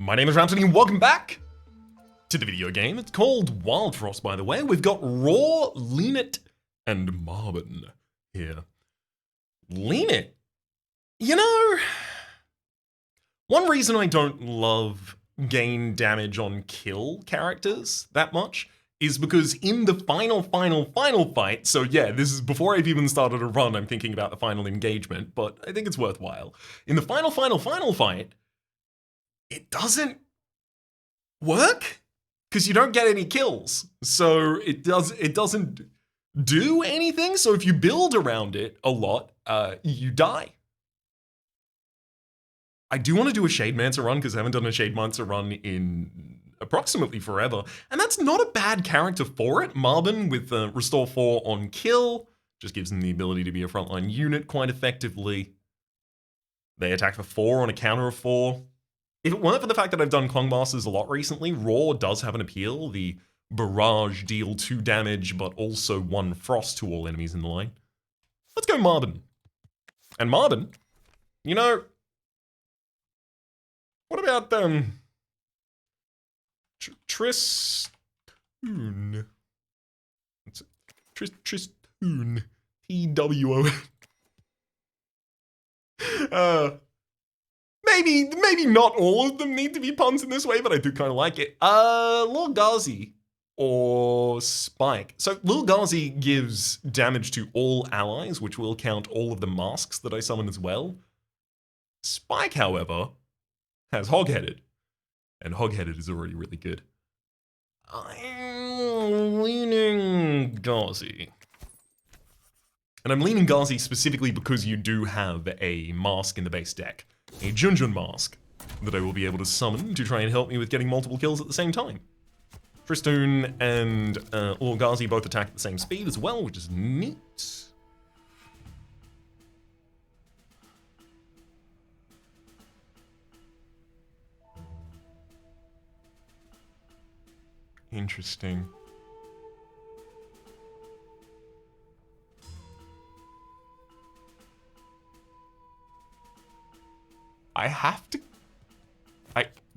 My name is Rhapsody and welcome back to the video game. It's called Wildfrost, by the way. We've got Raw, Leanit, and Marvin here. Leanit. You know, one reason I don't love gain damage on kill characters that much is because in the final fight, so yeah, this is before I've even started a run, I'm thinking about the final engagement, but I think it's worthwhile. In the final fight, it doesn't work because you don't get any kills. So it doesn't do anything. So if you build around it a lot, you die. I do want to do a Shademancer run because I haven't done a Shademancer run in approximately forever. And that's not a bad character for it. Marvin with Restore 4 on kill just gives them the ability to be a frontline unit quite effectively. They attack for 4 on a counter of 4. If it weren't for the fact that I've done Klungmasters a lot recently, Raw does have an appeal. The Barrage deal 2 damage, but also 1 frost to all enemies in the line. Let's go Marvin. And Marvin, you know, what about Tristoon? Tristoon. T-W-O-N. Maybe not all of them need to be puns in this way, but I do kind of like it. Lil Ghazi or Spike. So Lil Ghazi gives damage to all allies, which will count all of the masks that I summon as well. Spike, however, has Hog-Headed, and Hog-Headed is already really good. I'm leaning Ghazi. And I'm leaning Ghazi specifically because you do have a mask in the base deck. A Junjun mask that I will be able to summon to try and help me with getting multiple kills at the same time. Tristoon and Lil Ghazi both attack at the same speed as well, which is neat. Interesting.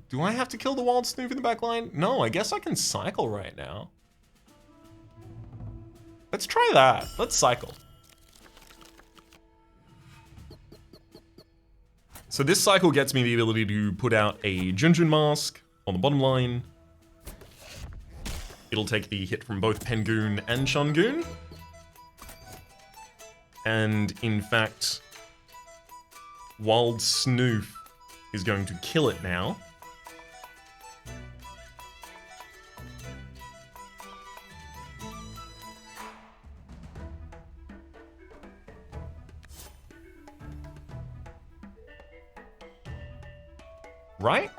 Do I have to kill the Wild Snoof in the back line? No, I guess I can cycle right now. Let's try that. Let's cycle. So this cycle gets me the ability to put out a Junjun mask on the bottom line. It'll take the hit from both Pengoon and Shungoon. And in fact, Wild Snoof is going to kill it now. Right?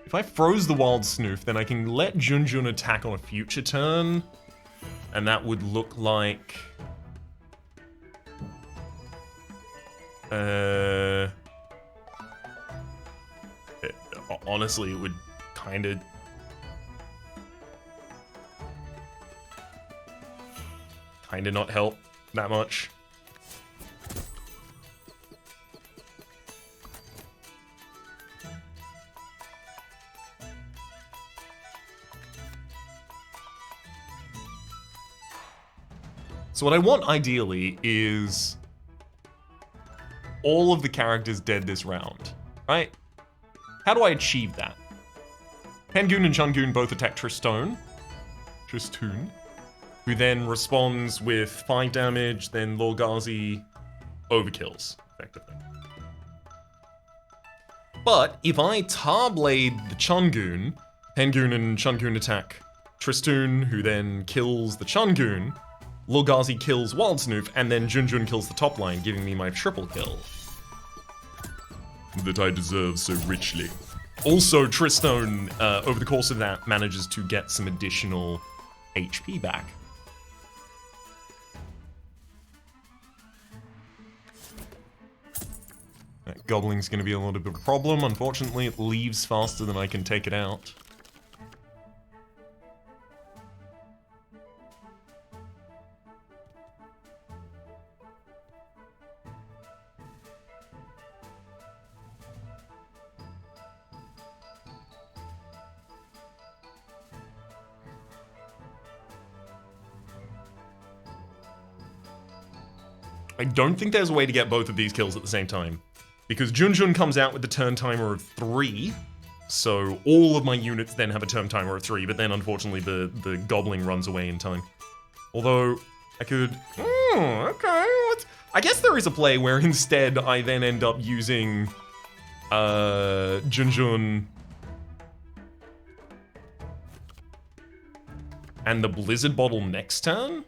If I froze the Wild Snoof, then I can let Junjun attack on a future turn, and that would look like... honestly, it would kinda not help that much. So what I want, ideally, is all of the characters dead this round, right? How do I achieve that? Pengoon and Shungoon both attack Tristoon, who then responds with 5 damage, then Lil Ghazi overkills, effectively. But if I Tarblade the Chungoon, Pengoon and Shungoon attack Tristoon, who then kills the Chungoon, Lil Ghazi kills Wild Snoof, and then Junjun kills the top line, giving me my triple kill. That I deserve so richly. Also, Tristoon, over the course of that, manages to get some additional HP back. That Goblin's gonna be a little bit of a problem. Unfortunately, it leaves faster than I can take it out. I don't think there's a way to get both of these kills at the same time. Because Junjun comes out with the turn timer of 3, so all of my units then have a turn timer of 3, but then unfortunately the goblin runs away in time. Although, I could... okay, I guess there is a play where instead I then end up using... Junjun... and the Blizzard Bottle next turn?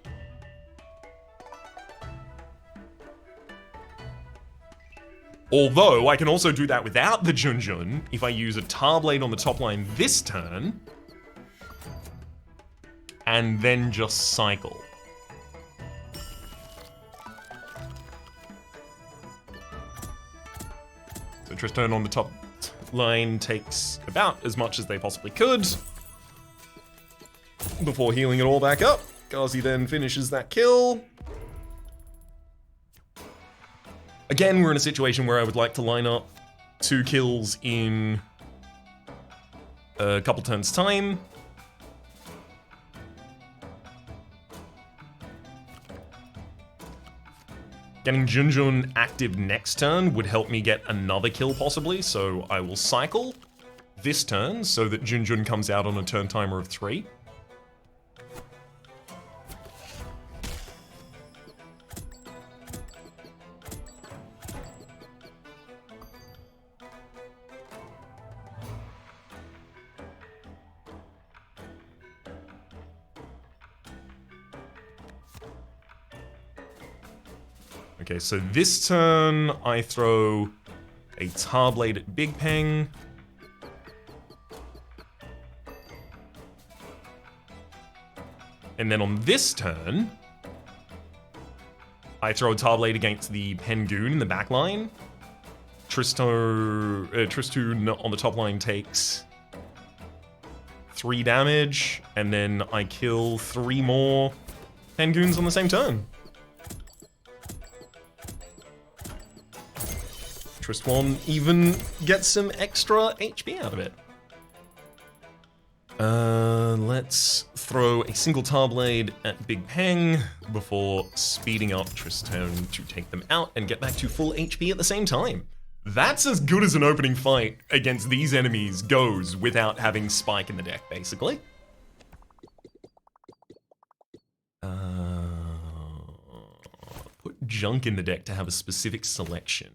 Although, I can also do that without the Junjun if I use a Tar Blade on the top line this turn, and then just cycle. So Tristan on the top line takes about as much as they possibly could, before healing it all back up. Gazi then finishes that kill. Again, we're in a situation where I would like to line up 2 kills in a couple turns' time. Getting Junjun active next turn would help me get another kill possibly, so I will cycle this turn so that Junjun comes out on a turn timer of 3. Okay, so this turn I throw a Tar Blade at Big Peng. And then on this turn, I throw a Tar Blade against the Pengoon in the back line. Tristun on the top line takes 3 damage, and then I kill 3 more Pengoons on the same turn. Tristwan even gets some extra HP out of it. Let's throw a single Tar Blade at Big Peng before speeding up Tristan to take them out and get back to full HP at the same time. That's as good as an opening fight against these enemies goes without having Spike in the deck, basically. Put junk in the deck to have a specific selection.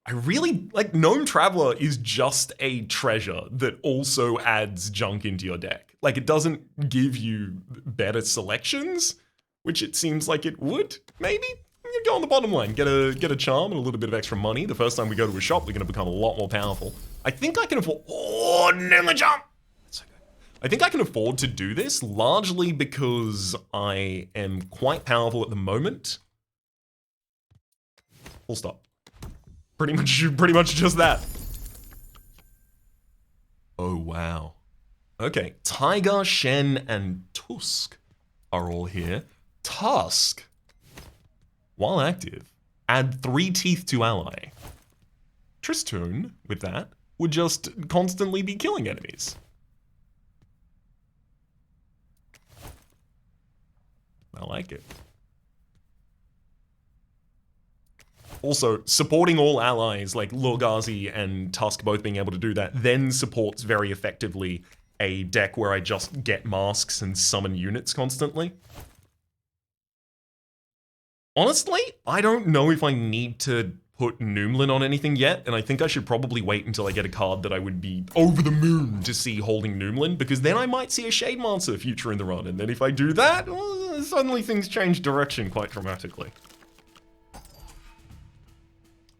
I really, like, Gnome Traveler is just a treasure that also adds junk into your deck. Like, it doesn't give you better selections, which it seems like it would, maybe? You go on the bottom line, get a charm and a little bit of extra money. The first time we go to a shop, we're gonna become a lot more powerful. I think I can afford, oh, Ninja Jump! That's so good. I think I can afford to do this, largely because I am quite powerful at the moment. Full stop. Pretty much just that. Oh, wow. Okay, Tiger, Shen, and Tusk are all here. Tusk, while active, add 3 teeth to ally. Tristun, with that, would just constantly be killing enemies. I like it. Also, supporting all allies, like Lorgazi and Tusk both being able to do that, then supports very effectively a deck where I just get masks and summon units constantly. Honestly, I don't know if I need to put Noomlin on anything yet, and I think I should probably wait until I get a card that I would be over the moon to see holding Noomlin, because then I might see a Shademancer future in the run, and then if I do that, well, suddenly things change direction quite dramatically.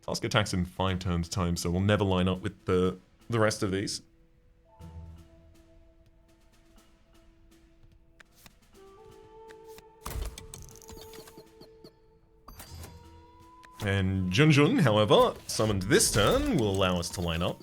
Tusk attacks in 5 turns time, so we'll never line up with the rest of these. And Junjun, however, summoned this turn, will allow us to line up.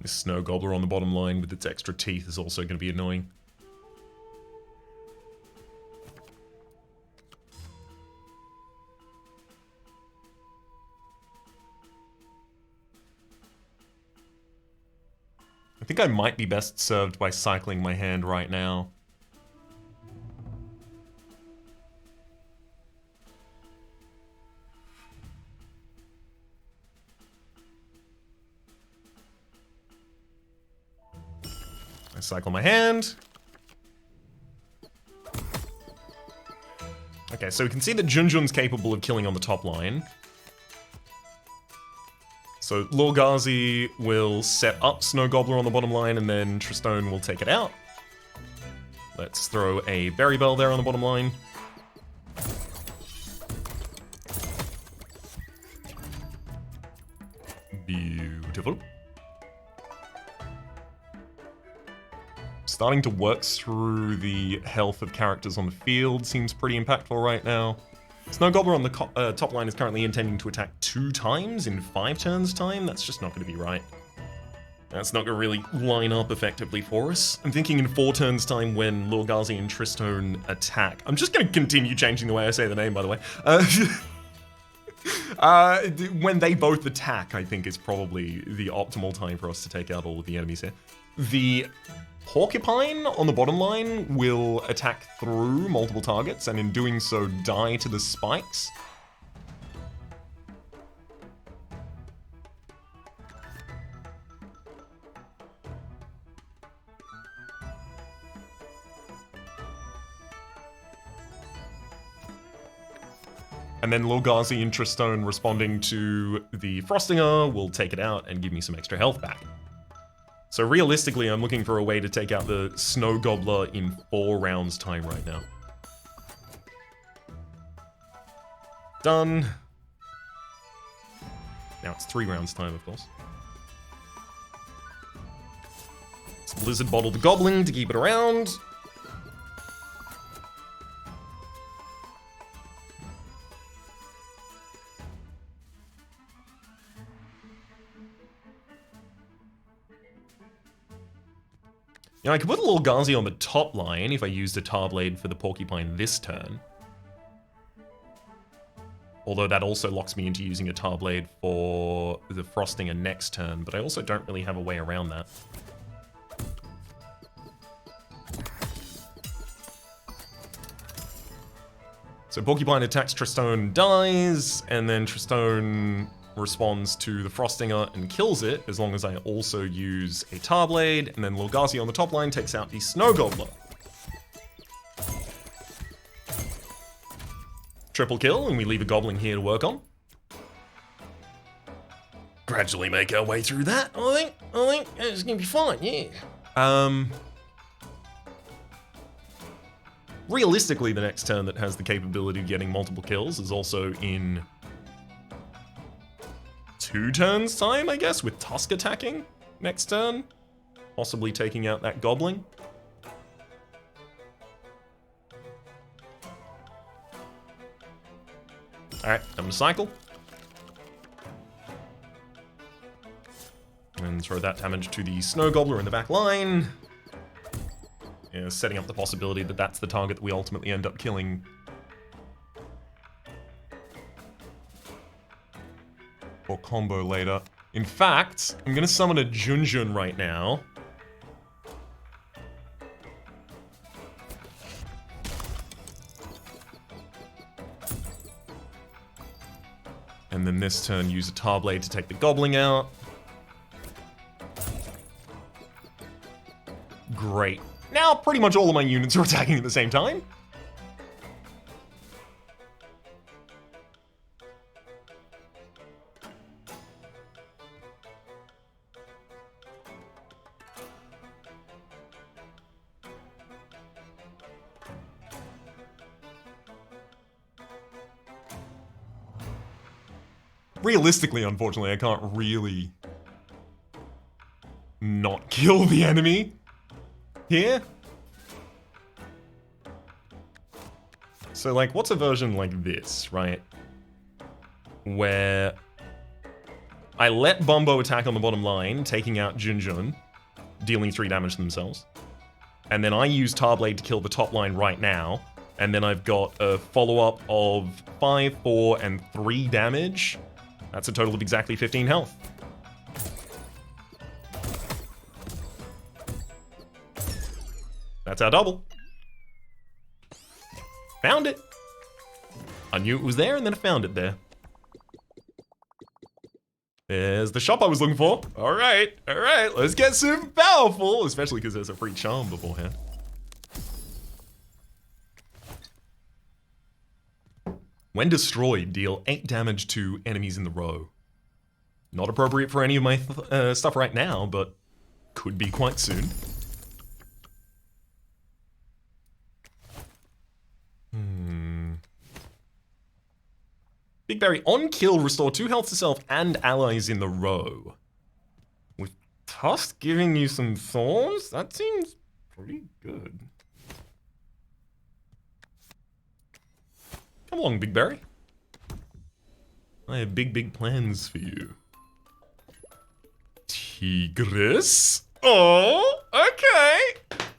This Snow Gobbler on the bottom line with its extra teeth is also going to be annoying. think I might be best served by cycling my hand right now. I cycle my hand. Okay, so we can see that Junjun's capable of killing on the top line. So Lorgazi will set up Snow Gobbler on the bottom line, and then Tristone will take it out. Let's throw a Berry Bell there on the bottom line. Beautiful. Starting to work through the health of characters on the field seems pretty impactful right now. Snow Gobbler on the top line is currently intending to attack 2 times in 5 turns' time. That's just not going to be right. That's not going to really line up effectively for us. I'm thinking in 4 turns' time when Lorgazi and Tristone attack. I'm just going to continue changing the way I say the name, by the way. When they both attack, I think is probably the optimal time for us to take out all of the enemies here. The Porcupine on the bottom line will attack through multiple targets, and in doing so, die to the spikes. And then Lorgazi and Tristone responding to the Frostinger will take it out and give me some extra health back. So realistically, I'm looking for a way to take out the Snow Gobbler in 4 rounds' time right now. Done. Now it's 3 rounds' time, of course. Let's Blizzard Bottle the Goblin to keep it around. You know, I could put a little Lorgazi on the top line if I used a Tarblade for the Porcupine this turn. Although that also locks me into using a Tarblade for the Frostinger next turn, but I also don't really have a way around that. So Porcupine attacks Tristone, dies, and then Tristone responds to the Frostinger and kills it, as long as I also use a Tarblade, and then Lorgazi on the top line takes out the Snow Gobbler. Triple kill, and we leave a Goblin here to work on. Gradually make our way through that, I think it's gonna be fine, yeah. Realistically, the next turn that has the capability of getting multiple kills is also in 2 turns time, I guess, with Tusk attacking next turn. Possibly taking out that Goblin. Alright, I'm gonna cycle. And throw that damage to the Snow Gobbler in the back line. Yeah, setting up the possibility that that's the target that we ultimately end up killing. Or combo later. In fact, I'm gonna summon a Junjun right now. And then this turn use a Tarblade to take the Goblin out. Great. Now pretty much all of my units are attacking at the same time. Realistically, unfortunately, I can't really not kill the enemy here. So, like, what's a version like this, right? Where I let Bumbo attack on the bottom line, taking out Junjun, dealing 3 damage to themselves. And then I use Tarblade to kill the top line right now. And then I've got a follow-up of 5, 4, and 3 damage. That's a total of exactly 15 health. That's our double. Found it. I knew it was there and then I found it there. There's the shop I was looking for. All right, let's get super powerful, especially because there's a free charm beforehand. When destroyed, deal 8 damage to enemies in the row. Not appropriate for any of my stuff right now, but could be quite soon. Big Berry, on kill, restore 2 health to self and allies in the row. With Tusk giving you some thorns? That seems pretty good. Come along, Big Berry. I have big plans for you. Tigris? Oh,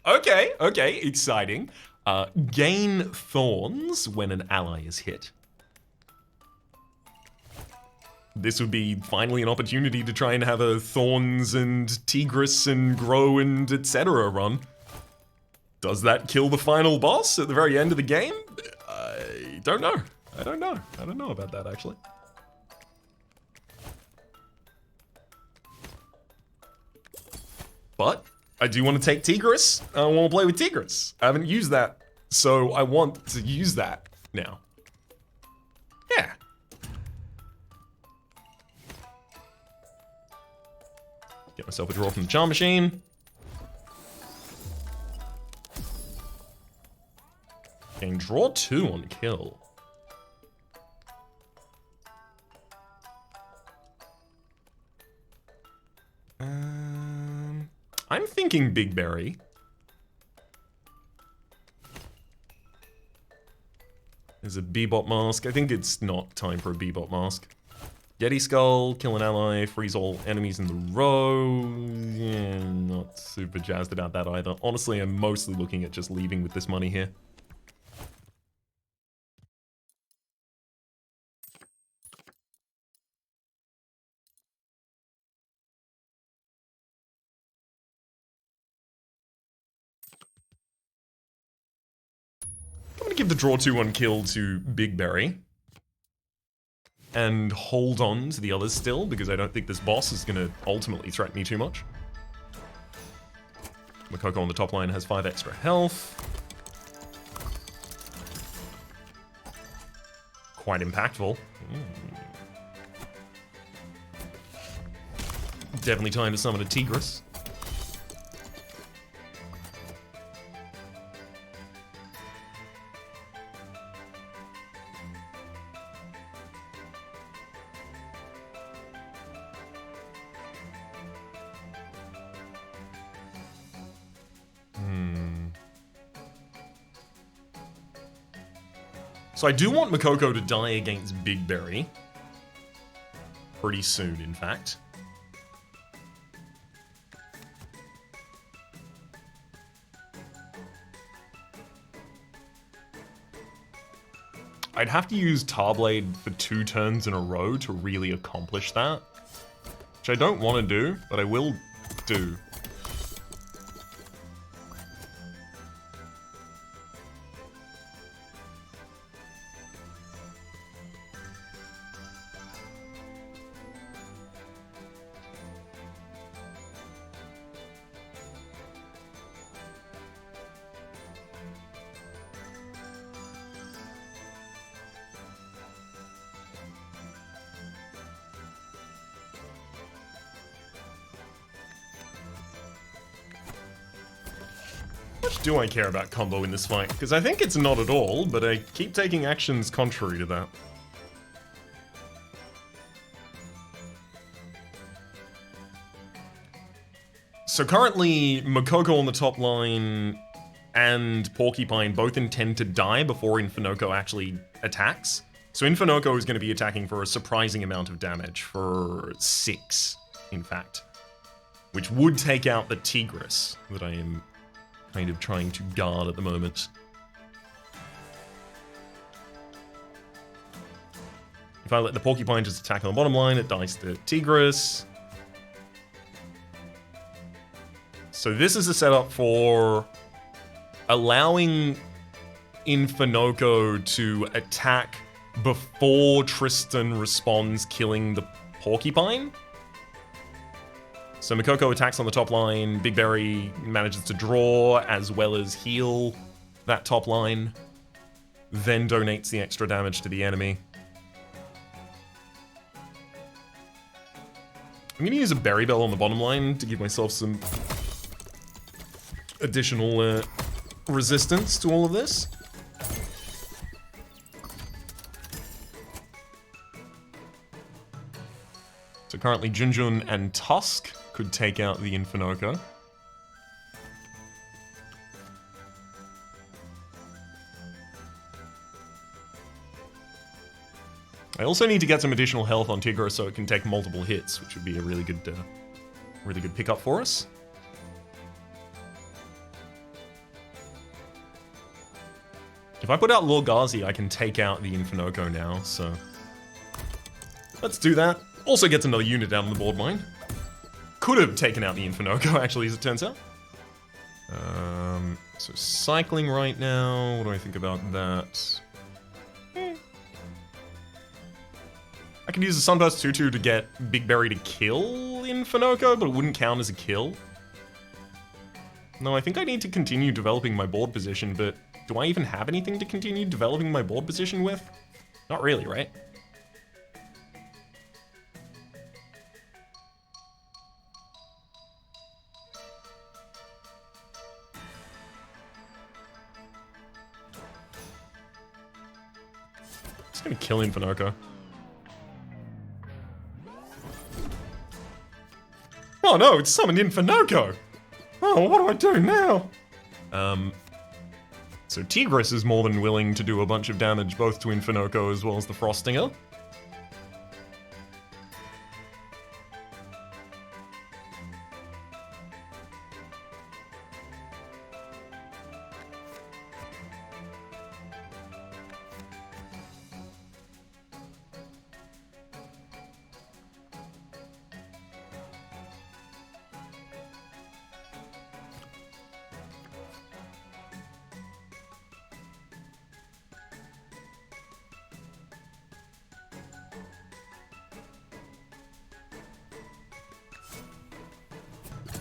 okay. Okay, exciting. Gain thorns when an ally is hit. This would be finally an opportunity to try and have a Thorns and Tigris and Grow and etc. run. Does that kill the final boss at the very end of the game? I don't know. I don't know about that, actually. But I do want to take Tigris. I want to play with Tigris. I haven't used that, so I want to use that now. Yeah. Get myself a draw from the charm machine. Can draw 2 on kill. I'm thinking Big Berry. There's a Bebop mask. I think it's not time for a Bebop mask. Yeti Skull, kill an ally, freeze all enemies in the row. Yeah, not super jazzed about that either. Honestly, I'm mostly looking at just leaving with this money here. I'm gonna give the draw 2 on kill to Big Berry. And hold on to the others still, because I don't think this boss is going to ultimately threaten me too much. Makoko on the top line has 5 extra health. Quite impactful. Definitely time to summon a Tigris. So I do want Makoko to die against Big Berry. Pretty soon, in fact. I'd have to use Tarblade for 2 turns in a row to really accomplish that. Which I don't want to do, but I will do. Do I care about combo in this fight? Because I think it's not at all, but I keep taking actions contrary to that. So currently, Makoko on the top line and Porcupine both intend to die before Infinoko actually attacks. So Infinoko is going to be attacking for a surprising amount of damage, for 6, in fact. Which would take out the Tigris that I am kind of trying to guard at the moment. If I let the Porcupine just attack on the bottom line, it dies to Tigris. So this is a setup for allowing Infinoko to attack before Tristan responds, killing the porcupine. So Makoko attacks on the top line, Big Berry manages to draw as well as heal that top line, then donates the extra damage to the enemy. I'm gonna use a Berry Bell on the bottom line to give myself some additional resistance to all of this. So currently Junjun and Tusk could take out the Infinoko. I also need to get some additional health on Tigris so it can take multiple hits, which would be a really good pickup for us. If I put out Lord Ghazi, I can take out the Infinoko now, so let's do that. Also gets another unit down on the board mine. Could have taken out the Infinoko, actually, as it turns out. So cycling right now. What do I think about that? I could use a Sunburst 2/2 to get Big Berry to kill Infinoko, but it wouldn't count as a kill. No, I think I need to continue developing my board position, but do I even have anything to continue developing my board position with? Not really, right? Just gonna kill Infinoko. Oh no, it's summoned Infinoko! Oh, what do I do now? So Tigris is more than willing to do a bunch of damage both to Infinoko as well as the Frostinger.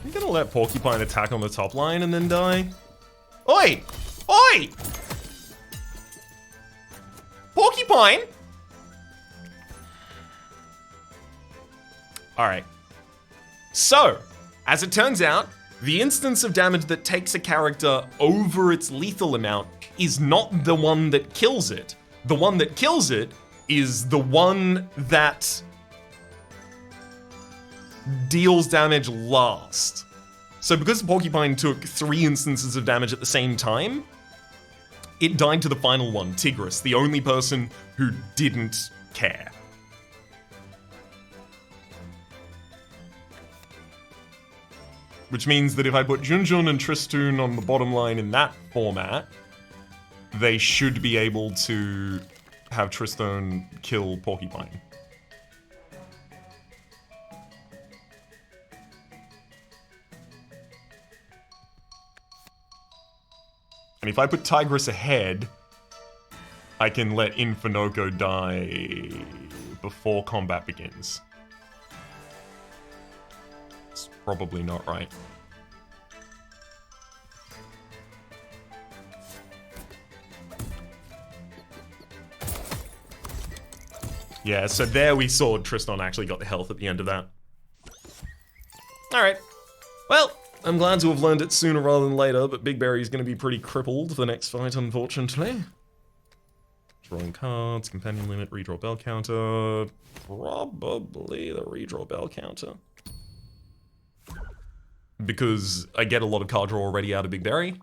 You gonna let Porcupine attack on the top line and then die? Oi! Oi! Porcupine? Alright. So, as it turns out, the instance of damage that takes a character over its lethal amount is not the one that kills it. The one that kills it is the one that deals damage last. So because the Porcupine took 3 instances of damage at the same time, it died to the final one, Tigris, the only person who didn't care. Which means that if I put Junjun and Tristoon on the bottom line in that format, they should be able to have Tristone kill Porcupine. And if I put Tigris ahead, I can let Infinoko die before combat begins. It's probably not right. Yeah, so there we saw Tristan actually got the health at the end of that. Alright. Well, I'm glad to have learned it sooner rather than later, but Big Berry's going to be pretty crippled for the next fight, unfortunately. Drawing cards, companion limit, redraw bell counter. Probably the redraw bell counter. Because I get a lot of card draw already out of Big Berry.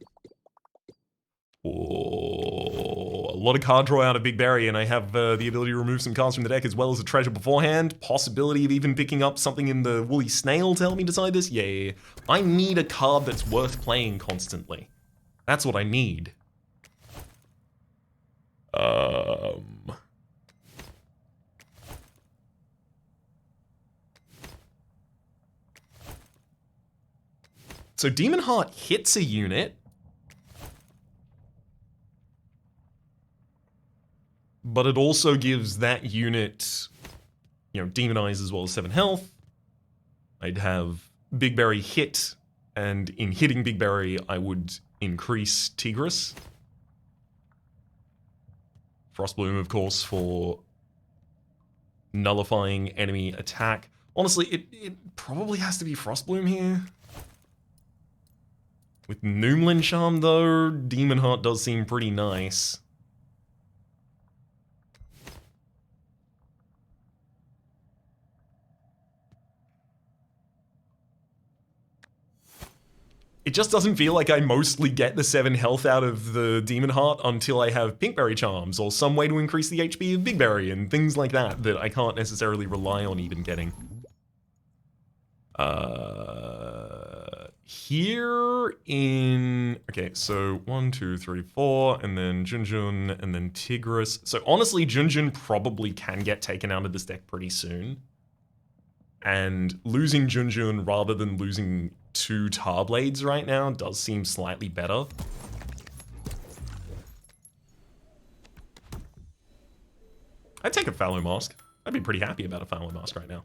Oh, a lot of card draw out of Big Berry, and I have the ability to remove some cards from the deck as well as a treasure beforehand. Possibility of even picking up something in the Woolly Snail to help me decide this. Yeah. I need a card that's worth playing constantly. That's what I need. So Demon Heart hits a unit. but it also gives that unit, you know, Demon Eyes as well as 7 health. I'd have Big Berry hit, and in hitting Big Berry, I would increase Tigris. Frostbloom, of course, for nullifying enemy attack. Honestly, it probably has to be Frostbloom here. With Noomlin Charm, though, Demon Heart does seem pretty nice. It just doesn't feel like I mostly get the 7 health out of the Demon Heart until I have Pinkberry Charms, or some way to increase the HP of Big Berry, and things like that that I can't necessarily rely on even getting. Here in... Okay, so 1, 2, 3, 4, and then Junjun, and then Tigris. So honestly, Junjun probably can get taken out of this deck pretty soon. And losing Junjun rather than losing 2 Tarblades right now does seem slightly better. I'd take a Fallow Mask. I'd be pretty happy about a Fallow Mask right now.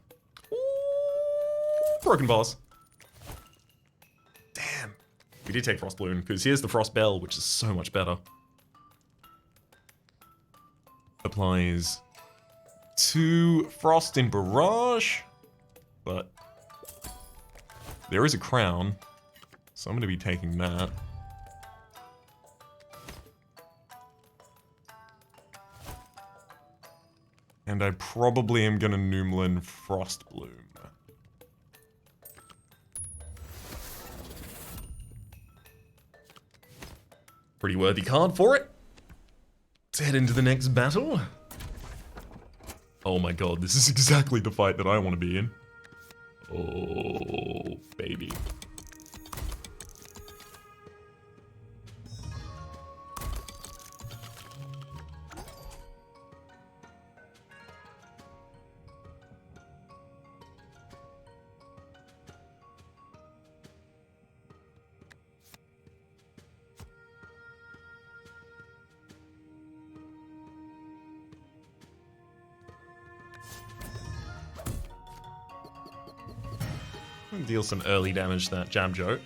Ooh, broken boss. Damn. We did take Frostbloom, because here's the Frost Bell, which is so much better. Applies 2 Frost in Barrage, but there is a crown, so I'm going to be taking that. And I probably am going to Noomlin Frostbloom. Pretty worthy card for it. Let's head into the next battle. Oh my god, this is exactly the fight that I want to be in. Oh, baby. Deal some early damage to that Jab Jote.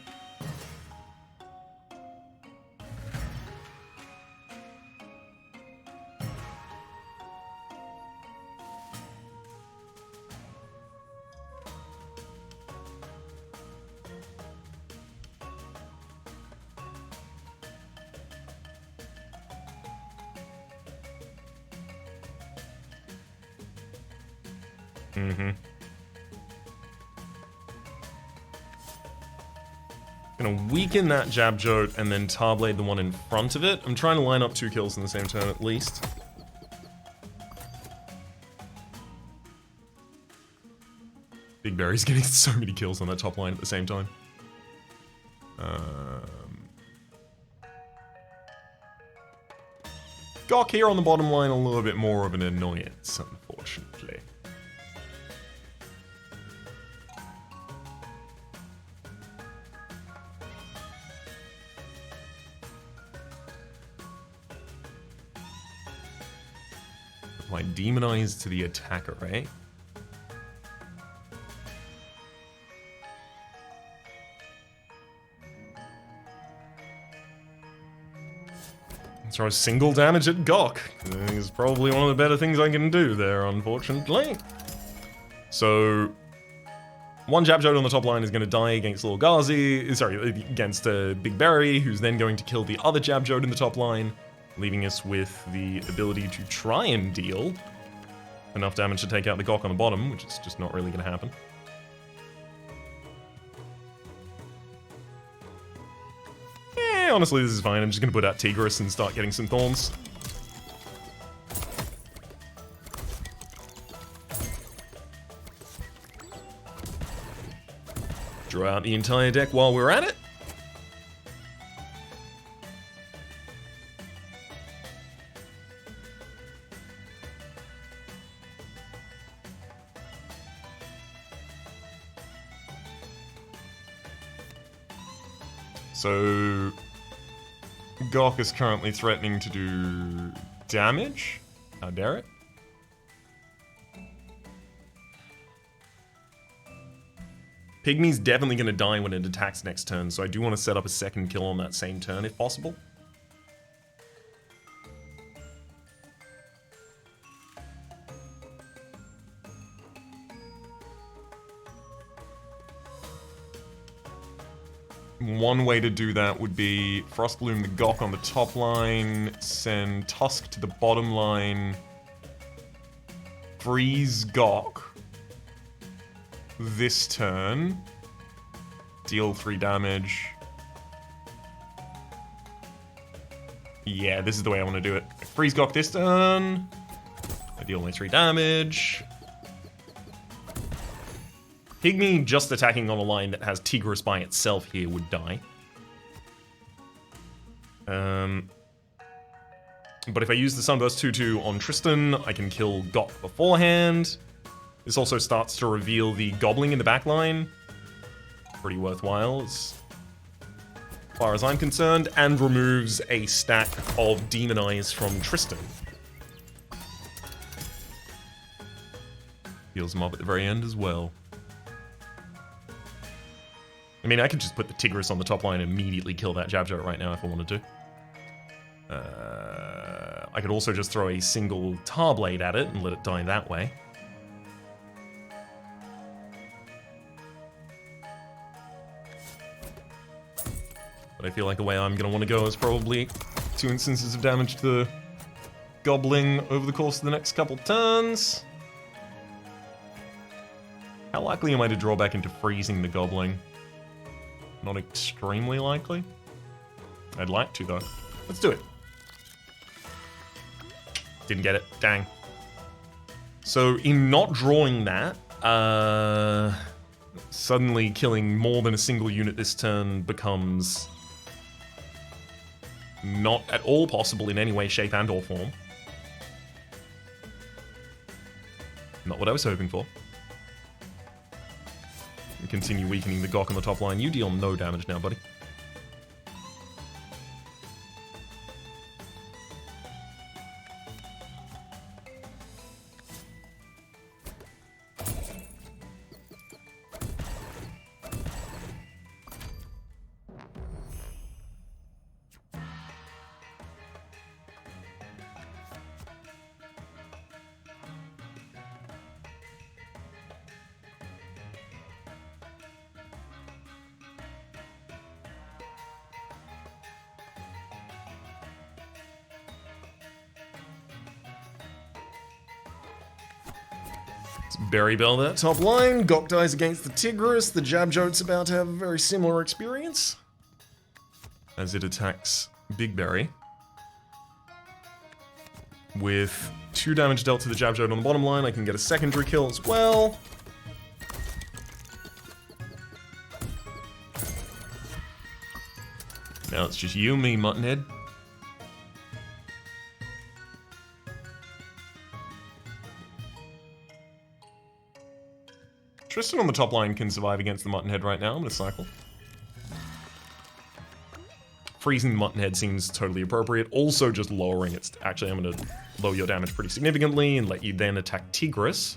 Gonna weaken that Jab Jote and then Tarblade the one in front of it. I'm trying to line up 2 kills in the same turn at least. Big Berry's getting so many kills on that top line at the same time. Gok here on the bottom line, a little bit more of an annoyance, unfortunately. Apply Demon Eyes to the attacker, right? Throw single damage at Gok. It's probably one of the better things I can do there, unfortunately. So, one Jab Jote on the top line is going to die against Lil Ghazi, sorry, against Big Berry, who's then going to kill the other Jab Jote in the top line, leaving us with the ability to try and deal enough damage to take out the Gok on the bottom, which is just not really going to happen. Honestly, this is fine. I'm just going to put out Tigris and start getting some thorns. Draw out the entire deck while we're at it. So, Gok is currently threatening to do damage. How dare it? Pygmy's definitely going to die when it attacks next turn, so I do want to set up a second kill on that same turn if possible. One way to do that would be Frostbloom the Gok on the top line, send Tusk to the bottom line, freeze Gok this turn, deal 3 damage. Yeah, this is the way I want to do it. Freeze Gok this turn, I deal only 3 damage. Pygmy just attacking on a line that has Tigris by itself here would die. But if I use the Sunburst 2/2 on Tristan, I can kill Gok beforehand. This also starts to reveal the Gobbling in the back line. Pretty worthwhile as far as I'm concerned, and removes a stack of Demon Eyes from Tristan. Heals him up at the very end as well. I mean, I could just put the Tigris on the top line and immediately kill that Jabjot right now if I wanted to. I could also just throw a single Tarblade at it and let it die that way. But I feel like the way I'm going to want to go is probably 2 instances of damage to the Gobbling over the course of the next couple turns. How likely am I to draw back into freezing the Gobbling? Not extremely likely. I'd like to, though. Let's do it. Didn't get it. Dang. So, in not drawing that, suddenly killing more than a single unit this turn becomes not at all possible in any way, shape, and or form. Not what I was hoping for. Continue weakening the Gok on the top line. You deal no damage now, buddy. Berry Bell that top line. Gok dies against the Tigris. The Jabjot's about to have a very similar experience as it attacks Big Berry. With 2 damage dealt to the Jabjot on the bottom line, I can get a secondary kill as well. Now it's just you and me, Muttonhead. Tristan on the top line can survive against the Muttonhead right now. I'm going to cycle. Freezing the Muttonhead seems totally appropriate. Also just lowering its... Actually, I'm going to lower your damage pretty significantly and let you then attack Tigris.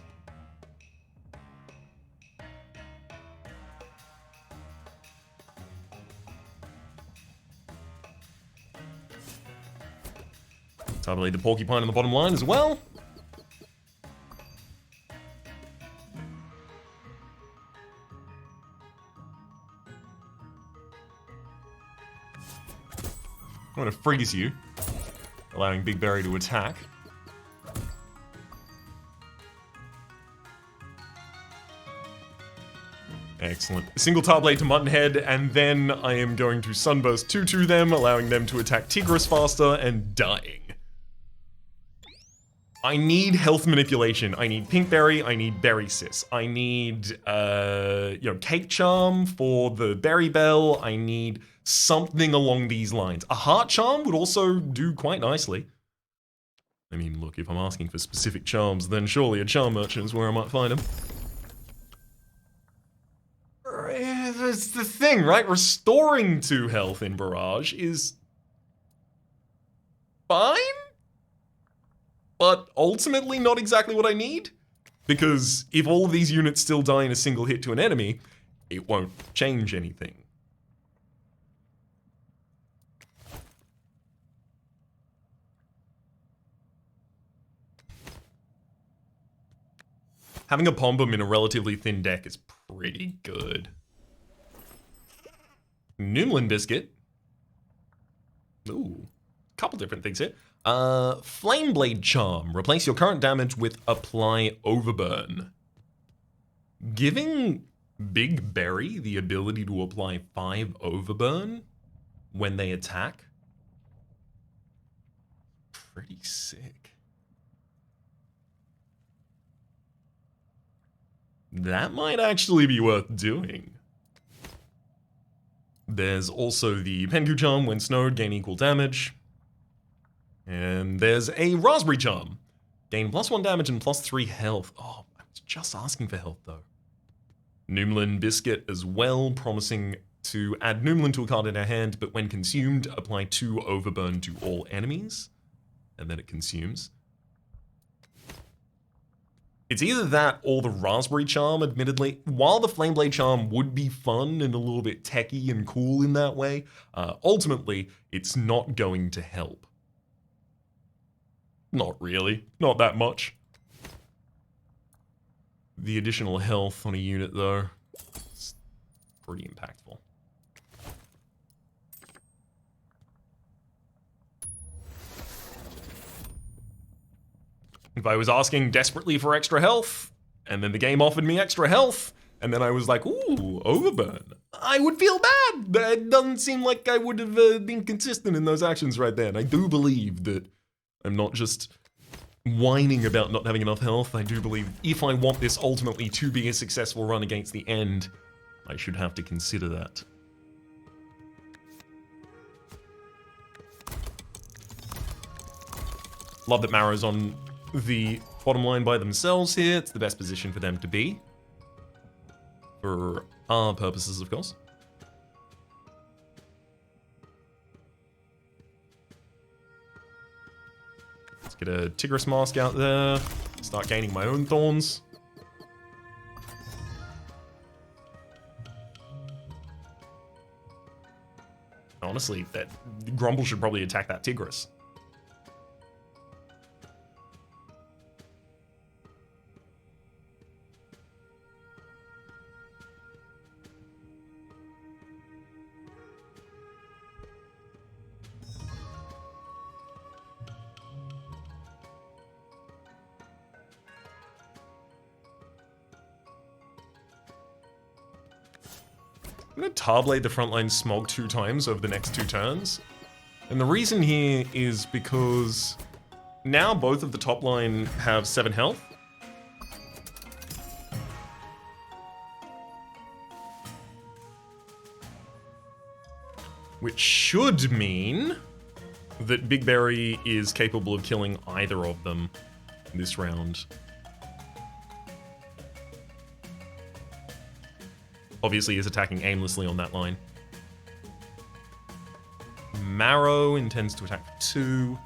Totally the Porcupine on the bottom line as well. I'm going to freeze you, allowing Big Berry to attack. Excellent. A single Tarblade to Muttonhead, and then I am going to Sunburst 2/2 them, allowing them to attack Tigris faster and dying. I need health manipulation. I need Pinkberry, I need Berry Sis. I need, Cake Charm for the Berry Bell. I need something along these lines. A Heart Charm would also do quite nicely. I mean, look, if I'm asking for specific charms, then surely a Charm Merchant is where I might find them. That's the thing, right? Restoring 2 health in Barrage is... fine? but ultimately not exactly what I need. Because if all of these units still die in a single hit to an enemy, it won't change anything. Having a Pombum in a relatively thin deck is pretty good. Noomlin Biscuit. Ooh, couple different things here. Flameblade Charm. Replace your current damage with Apply Overburn. Giving Big Berry the ability to apply 5 Overburn when they attack. Pretty sick. That might actually be worth doing. There's also the Pengu Charm. When snowed, gain equal damage. And there's a Raspberry Charm. Gain +1 damage and +3 health. Oh, I was just asking for health though. Noomlin Biscuit as well, promising to add Noomlin to a card in our hand, but when consumed, apply 2 Overburn to all enemies. And then it consumes. It's either that or the Raspberry Charm, admittedly. While the Flameblade Charm would be fun and a little bit techy and cool in that way, ultimately, it's not going to help. Not really. Not that much. The additional health on a unit, though, it's pretty impactful. If I was asking desperately for extra health, and then the game offered me extra health, and then I was like, ooh, Overburn, I would feel bad. It doesn't seem like I would have been consistent in those actions right there. And I do believe that I'm not just whining about not having enough health. I do believe if I want this ultimately to be a successful run against the end, I should have to consider that. Love that Marrow's on the bottom line by themselves here. It's the best position for them to be. For our purposes, of course. Let's get a Tigris mask out there. Start gaining my own thorns. Honestly, that Grumble should probably attack that Tigris. I'm going to Tarblade the frontline Smog 2 times over the next 2 turns. And the reason here is because now both of the top line have 7 health. Which should mean that Big Berry is capable of killing either of them this round. Obviously is attacking aimlessly on that line. Marrow intends to attack for 2.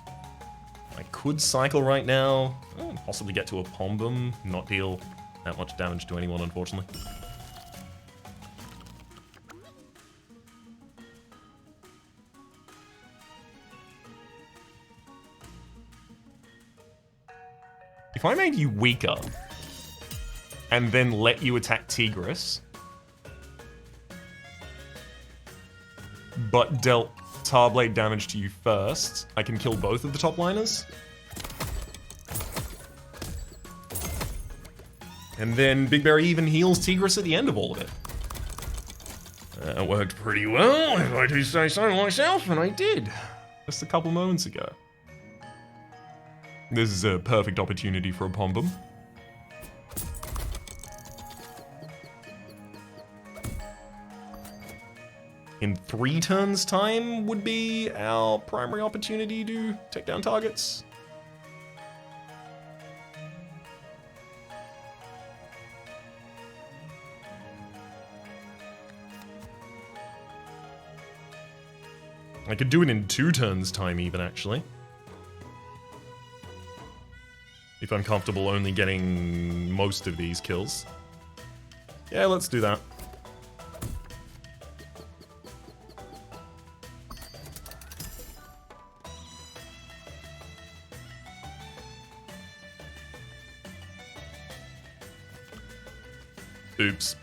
I could cycle right now. Possibly get to a Pombum. Not deal that much damage to anyone, unfortunately. If I made you weaker, and then let you attack Tigris, but dealt Tarblade damage to you first, I can kill both of the top liners. And then Big Berry even heals Tigris at the end of all of it. That worked pretty well, if I do say so myself, and I did. Just a couple moments ago. This is a perfect opportunity for a Pombum. In 3 turns' time would be our primary opportunity to take down targets. I could do it in 2 turns' time even, actually. I'm comfortable only getting most of these kills. Yeah, let's do that. Oops.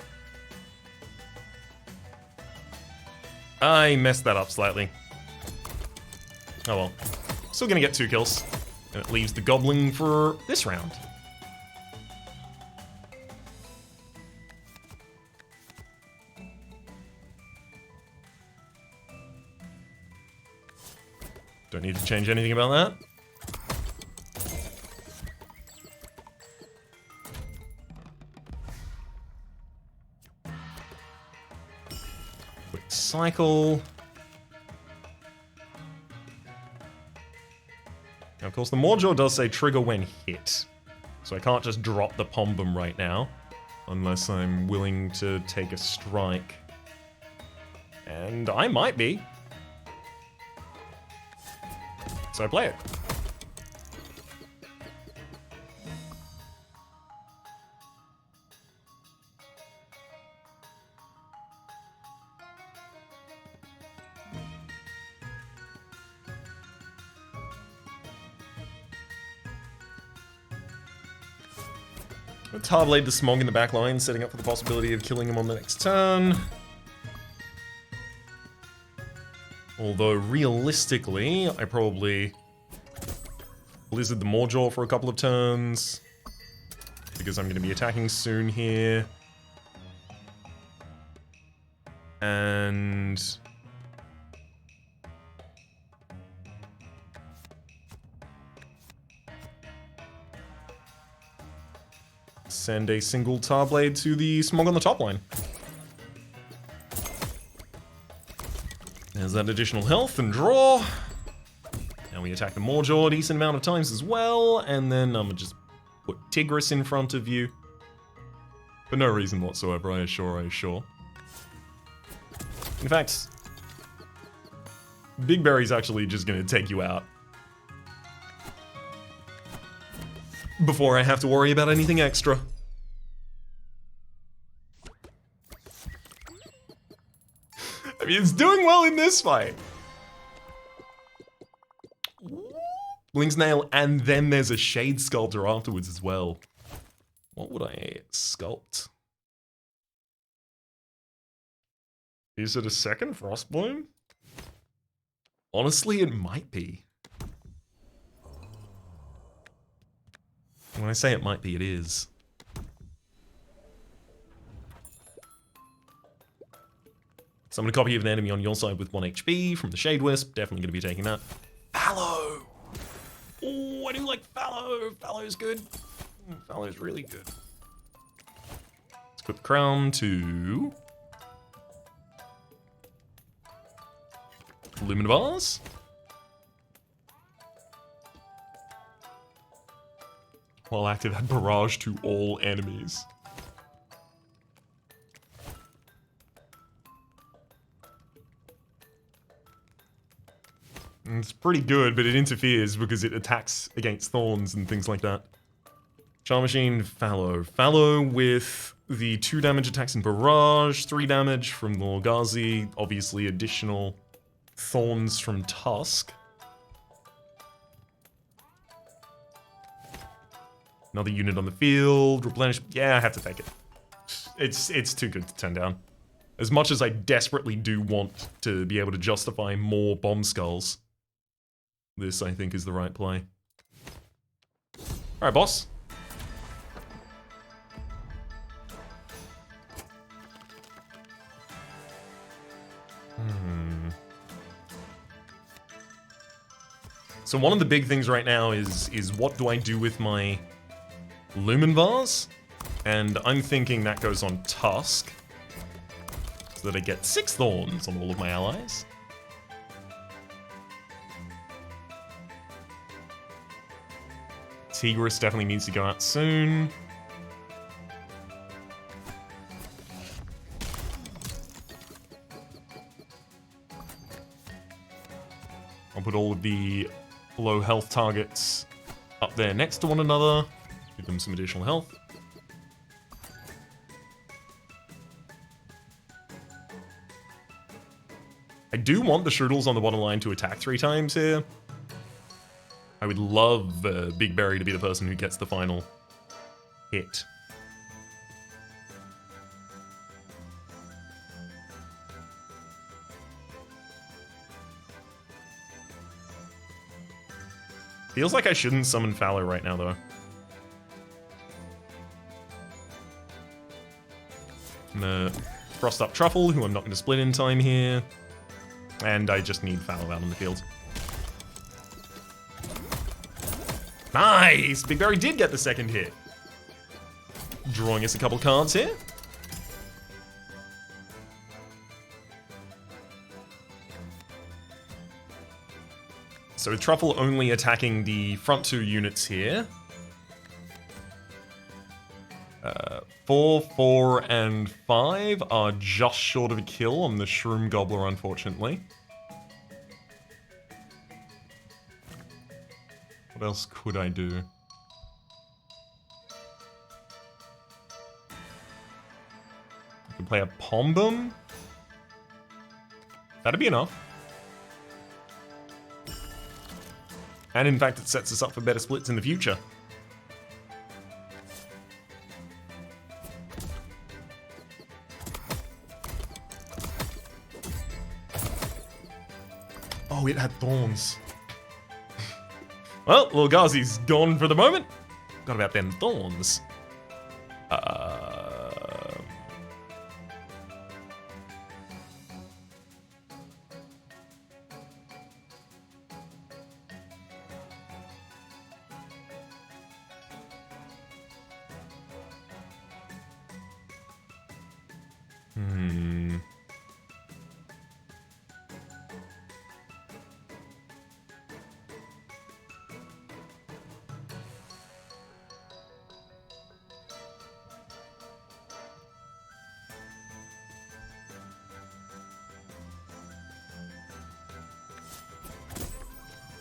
I messed that up slightly. Oh well. Still gonna get 2 kills. And it leaves the goblin for this round. Don't need to change anything about that. Quick cycle. Now, of course, the Morjaw does say trigger when hit. So I can't just drop the Pombum right now. Unless I'm willing to take a strike. And I might be. So I play it. Tarblade the Smog in the back line, setting up for the possibility of killing him on the next turn. Although, realistically, I probably Blizzard the Morjaw for a couple of turns. Because I'm going to be attacking soon here. And send a single Tarblade to the Smog on the top line. There's that additional health and draw. Now we attack the Morjaw a decent amount of times as well, and then I'm gonna just put Tigris in front of you. For no reason whatsoever, I assure. In fact, Big Berry's actually just gonna take you out. Before I have to worry about anything extra. I mean, it's doing well in this fight. Blink's Nail, and then there's a Shade Sculptor afterwards as well. What would I sculpt? Is it a second Frostbloom? Honestly, it might be. When I say it might be, it is. Summon a copy of an enemy on your side with 1 HP from the Shade Wisp. Definitely going to be taking that. Fallow! Oh, I do like Fallow. Fallow's good. Fallow's really good. Let's put the crown to Luminabars. While active, add barrage to all enemies. It's pretty good, but it interferes because it attacks against thorns and things like that. Charm Machine, Fallow. Fallow with the 2 damage attacks and barrage, 3 damage from the Lorgazi, obviously additional thorns from Tusk. Another unit on the field, replenish. Yeah, I have to take it. It's too good to turn down. As much as I desperately do want to be able to justify more bomb skulls, this, I think, is the right play. Alright, boss. So one of the big things right now is what do I do with my Lumen Vase? And I'm thinking that goes on Tusk, so that I get 6 thorns on all of my allies. Tigris definitely needs to go out soon. I'll put all of the low health targets up there next to one another. Give them some additional health. I do want the Strudels on the bottom line to attack 3 times here. I would love Big Berry to be the person who gets the final hit. Feels like I shouldn't summon Fallow right now, though. I'm gonna Frost up Truffle, who I'm not going to split in time here. And I just need Fallow out on the field. Nice! Big Berry did get the second hit. Drawing us a couple cards here. So with Truffle only attacking the front 2 units here. 4, 4, and 5 are just short of a kill on the Shroom Gobbler, unfortunately. What else could I do? I could play a Pombum. That'd be enough. And in fact, it sets us up for better splits in the future. Oh, it had thorns. Well, little Ghazi's gone for the moment. Got about them thorns.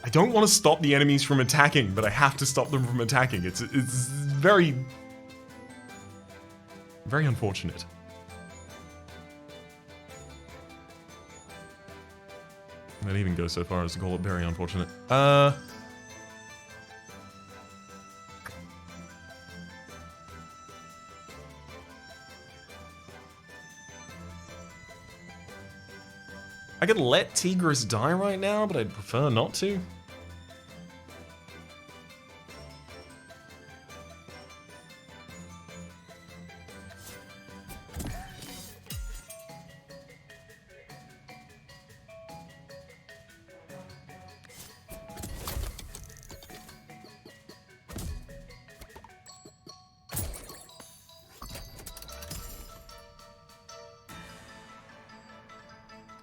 I don't want to stop the enemies from attacking, but I have to stop them from attacking. It's very, very unfortunate. I'd even go so far as to call it very unfortunate. I could let Tigris die right now, but I'd prefer not to.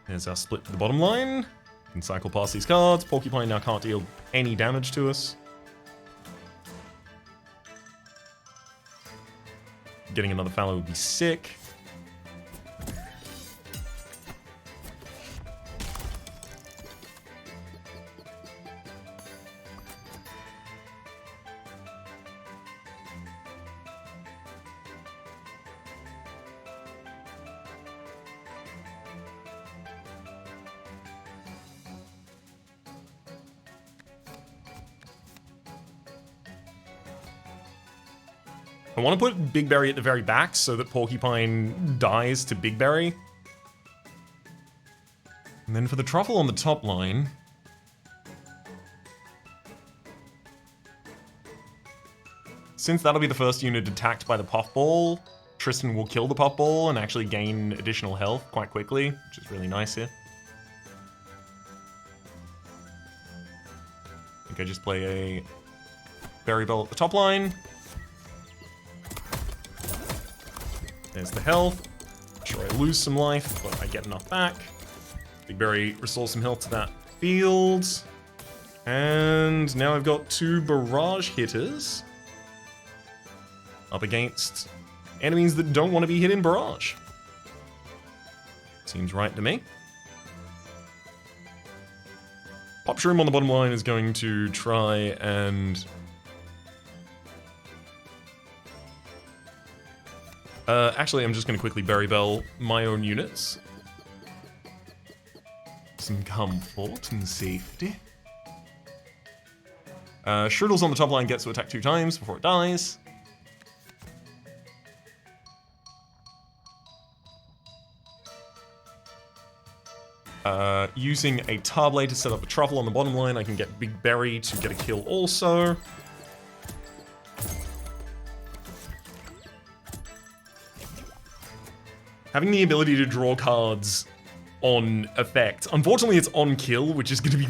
There's our split to the bottom line. We can cycle past these cards. Porcupine now can't deal any damage to us. Getting another Fallow would be sick. I want to put Big Berry at the very back so that Porcupine dies to Big Berry. And then for the Truffle on the top line... Since that'll be the first unit attacked by the Puffball, Tristan will kill the Puffball and actually gain additional health quite quickly, which is really nice here. I think I just play a Berry Bell at the top line. There's the health. Sure, I lose some life, but I get enough back. Big Berry restores some health to that field. And now I've got 2 barrage hitters up against enemies that don't want to be hit in barrage. Seems right to me. Pop Shroom on the bottom line is going to try and Actually, I'm just going to quickly Berry Bell my own units. Some comfort and safety. Shriddle's on the top line, gets to attack 2 times before it dies. Using a Tarblade to set up a Truffle on the bottom line, I can get Big Berry to get a kill also. Having the ability to draw cards on effect. Unfortunately, it's on kill, which is going to be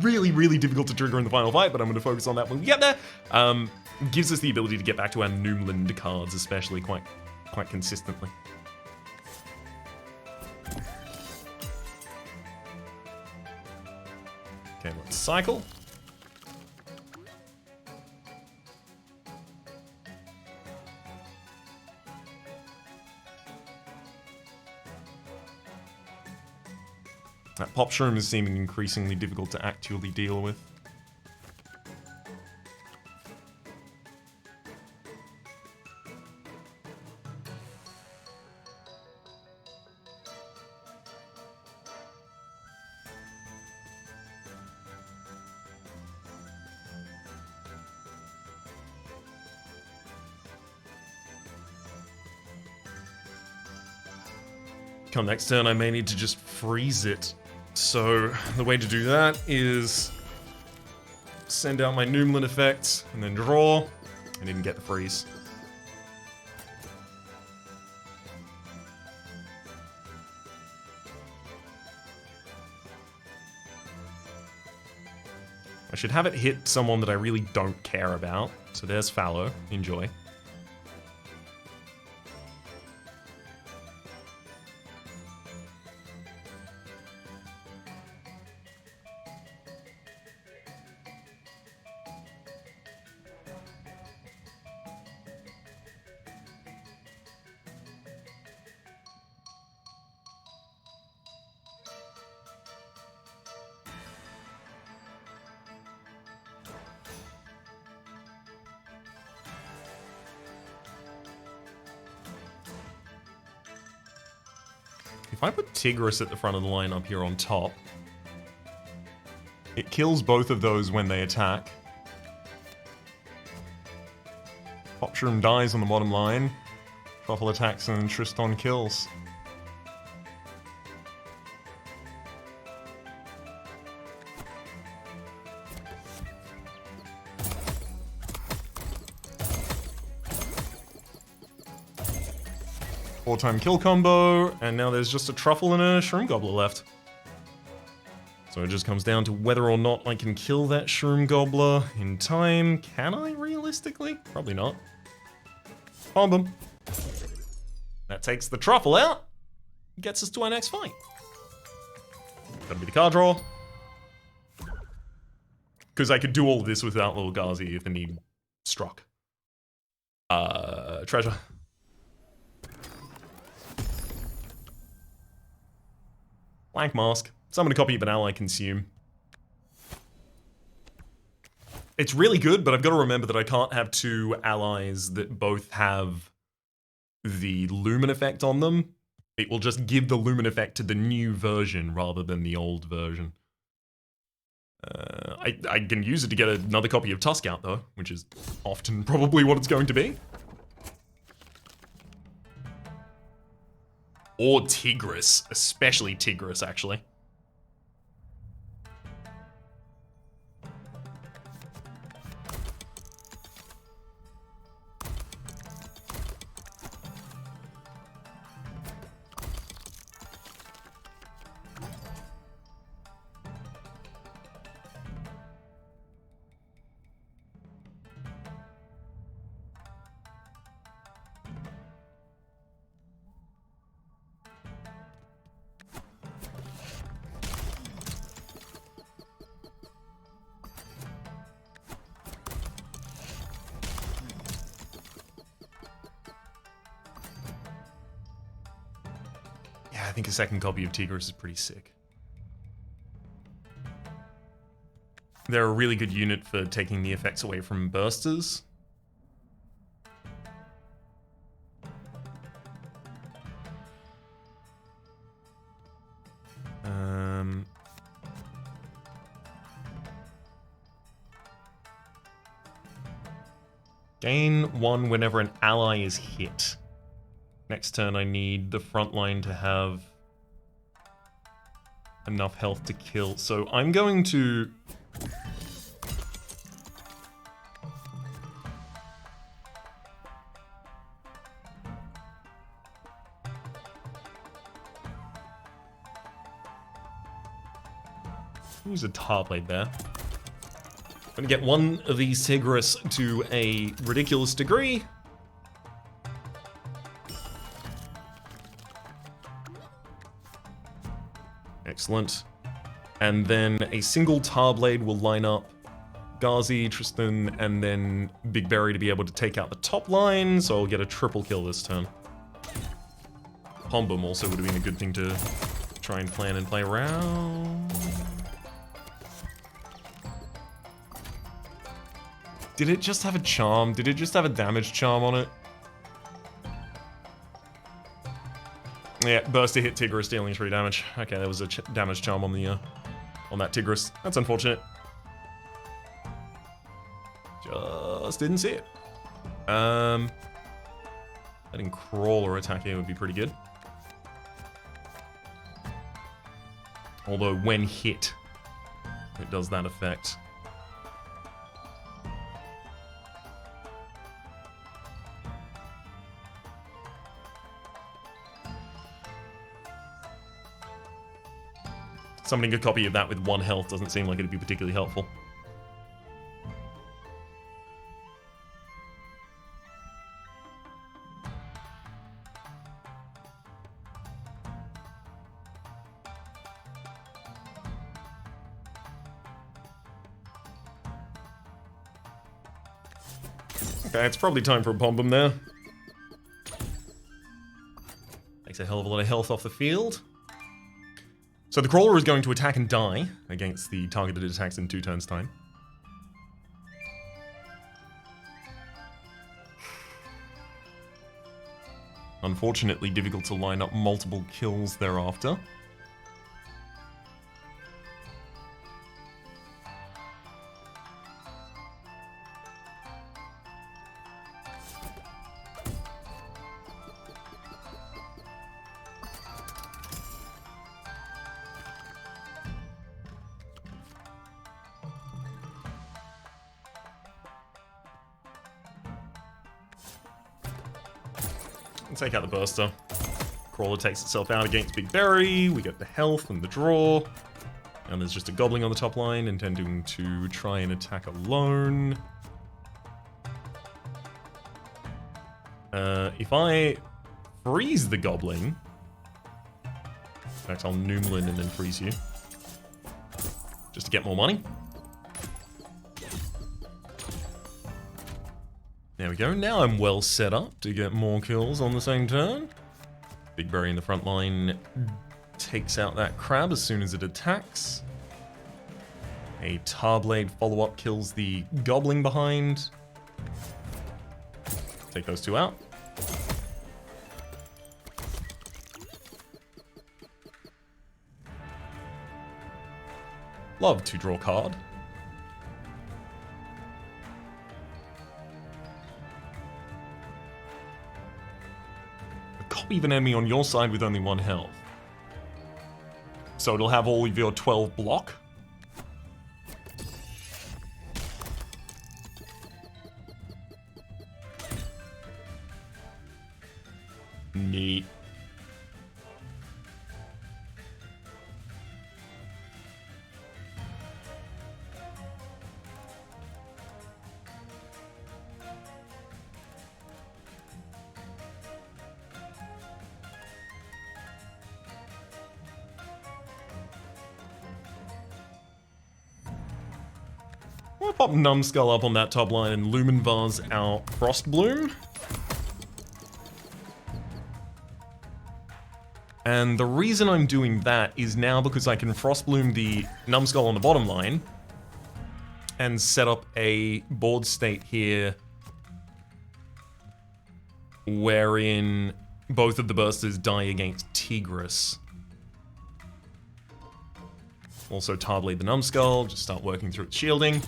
really difficult to trigger in the final fight, but I'm going to focus on that when we get there. Gives us the ability to get back to our Noomland cards, especially quite consistently. Okay, let's cycle. That Pop Shroom is seeming increasingly difficult to actually deal with. Come next turn, I may need to just freeze it. So the way to do that is send out my Noomland effects and then draw. I didn't get the freeze. I should have it hit someone that I really don't care about. So there's Fallow. Enjoy. If I put Tigris at the front of the line up here on top, it kills both of those when they attack. Pop Shroom dies on the bottom line. Truffle attacks and Tristan kills. Four-time kill combo, and now there's just a Truffle and a Shroom Gobbler left. So it just comes down to whether or not I can kill that Shroom Gobbler in time. Can I, realistically? Probably not. Bomb him. That takes the Truffle out. Gets us to our next fight. Gotta be the card draw. Because I could do all of this without Little Ghazi if the need struck. Treasure. Blank Mask. Summon a copy of an ally consume. It's really good, but I've got to remember that I can't have 2 allies that both have the Lumen effect on them. It will just give the Lumen effect to the new version rather than the old version. I can use it to get another copy of Tusk out, though, which is often probably what it's going to be. Or Tigris, especially Tigris, actually. I think a second copy of Tigris is pretty sick. They're a really good unit for taking the effects away from bursters. Gain 1 whenever an ally is hit. Next turn I need the front line to have enough health to kill. So I'm going to... use a tar blade there. I'm gonna get one of these Tigris to a ridiculous degree. Excellent. And then a single tar blade will line up Ghazi, Tristan, and then Big Berry to be able to take out the top line, so I'll get a triple kill this turn. Pombum also would have been a good thing to try and plan and play around. Did it just have a charm? Did it just have a damage charm on it? Yeah, burst to hit Tigris, dealing 3 damage. Okay, there was a damage charm on the on that Tigris. That's unfortunate. Just didn't see it. Letting Crawler attack here would be pretty good. Although when hit, it does that effect. Summoning a copy of that with 1 health doesn't seem like it'd be particularly helpful. Okay, it's probably time for a Pombum there. Takes a hell of a lot of health off the field. So the Crawler is going to attack and die against the targeted attacks in 2 turns' time. Unfortunately, difficult to line up multiple kills thereafter. Take out the Burster. Crawler takes itself out against Big Berry. We get the health and the draw. And there's just a Goblin on the top line, intending to try and attack alone. If I freeze the Goblin... In fact, I'll Noomlin and then freeze you. Just to get more money. There we go, now I'm well set up to get more kills on the same turn. Big Berry in the front line takes out that crab as soon as it attacks. A Tarblade follow-up kills the Goblin behind. Take those 2 out. Love to draw card. Copy of an enemy on your side with only 1 health. So it'll have all of your 12 block. Neat. I'll pop Numbskull up on that top line and Lumen Vase out Frostbloom. And the reason I'm doing that is now because I can Frostbloom the Numbskull on the bottom line and set up a board state here wherein both of the bursters die against Tigris. Also Tarblade the Numbskull, just start working through its shielding.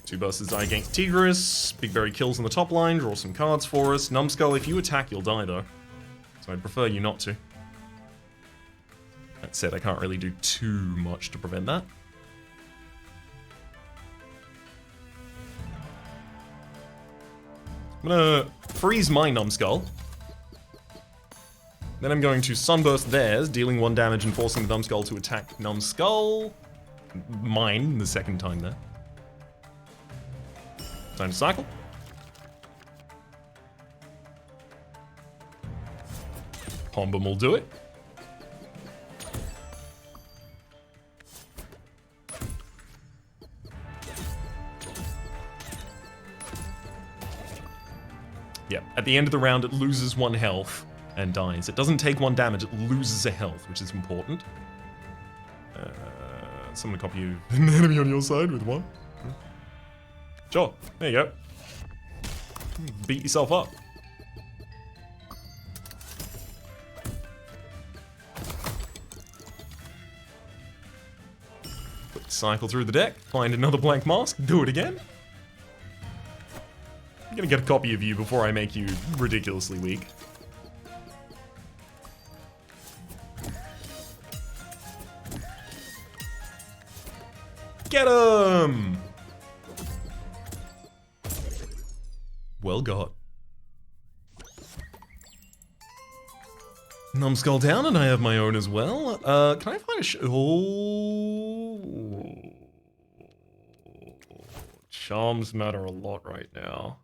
2 bursts die against Tigris. Big Berry kills on the top line, draw some cards for us. Numbskull, if you attack, you'll die though. So I'd prefer you not to. That said, I can't really do too much to prevent that. I'm gonna freeze my Numbskull. Then I'm going to Sunburst theirs, dealing 1 damage and forcing the Numbskull to attack Numbskull. Mine the second time there. Time to cycle. Pombum will do it. Yep, at the end of the round it loses 1 health and dies. It doesn't take 1 damage, it loses a health, which is important. Someone copy you an enemy on your side with 1. Sure, there you go. Beat yourself up. Quick cycle through the deck, find another blank mask, do it again. I'm gonna get a copy of you before I make you ridiculously weak. Get him! Well got. Numbskull down, and I have my own as well. Can I find a oh. Charms matter a lot right now.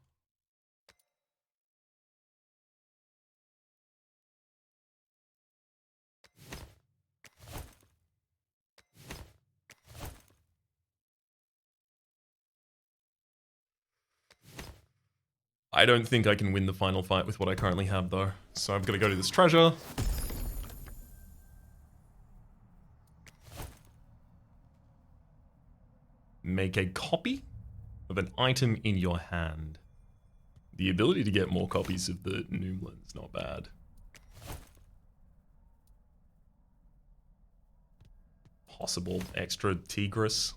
I don't think I can win the final fight with what I currently have, though. So I've got to go to this treasure. Make a copy of an item in your hand. The ability to get more copies of the Noomlin is not bad. Possible extra Tigris.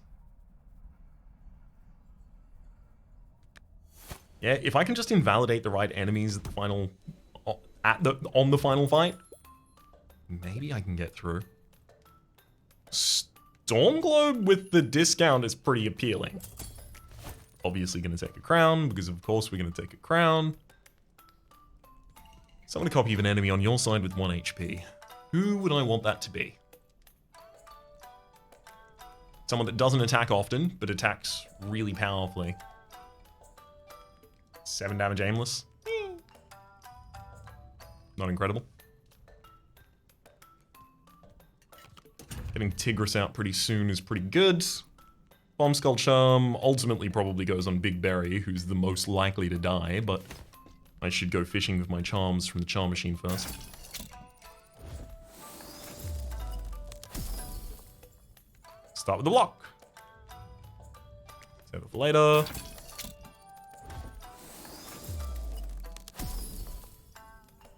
Yeah, if I can just invalidate the right enemies at the final, on the final fight, maybe I can get through. Storm Globe with the discount is pretty appealing. Obviously going to take a crown, because of course we're going to take a crown. Summon a copy of an enemy on your side with 1 HP. Who would I want that to be? Someone that doesn't attack often, but attacks really powerfully. 7 damage aimless. Not incredible. Getting Tigris out pretty soon is pretty good. Bomb Skull Charm ultimately probably goes on Big Berry, who's the most likely to die, but I should go fishing with my charms from the charm machine first. Start with the block. Save it for later.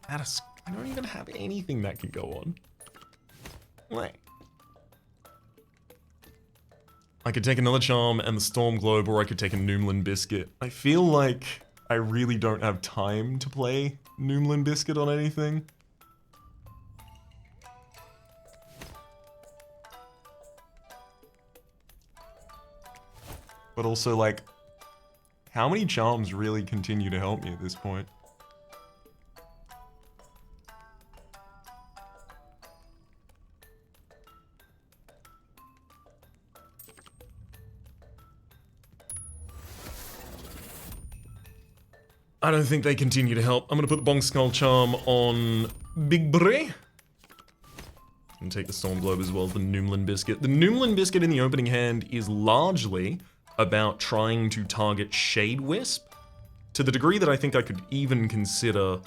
I don't even have anything that can go on. Right. I could take another charm and the Storm Globe, or I could take a Noomlin Biscuit. I feel like I really don't have time to play Noomlin Biscuit on anything. But also, like, how many charms really continue to help me at this point? I don't think they continue to help. I'm gonna put the Bong Skull Charm on Big Bray. And take the Storm Globe as well as the Noomlin Biscuit. The Noomlin Biscuit in the opening hand is largely about trying to target Shade Wisp, to the degree that I think I could even consider...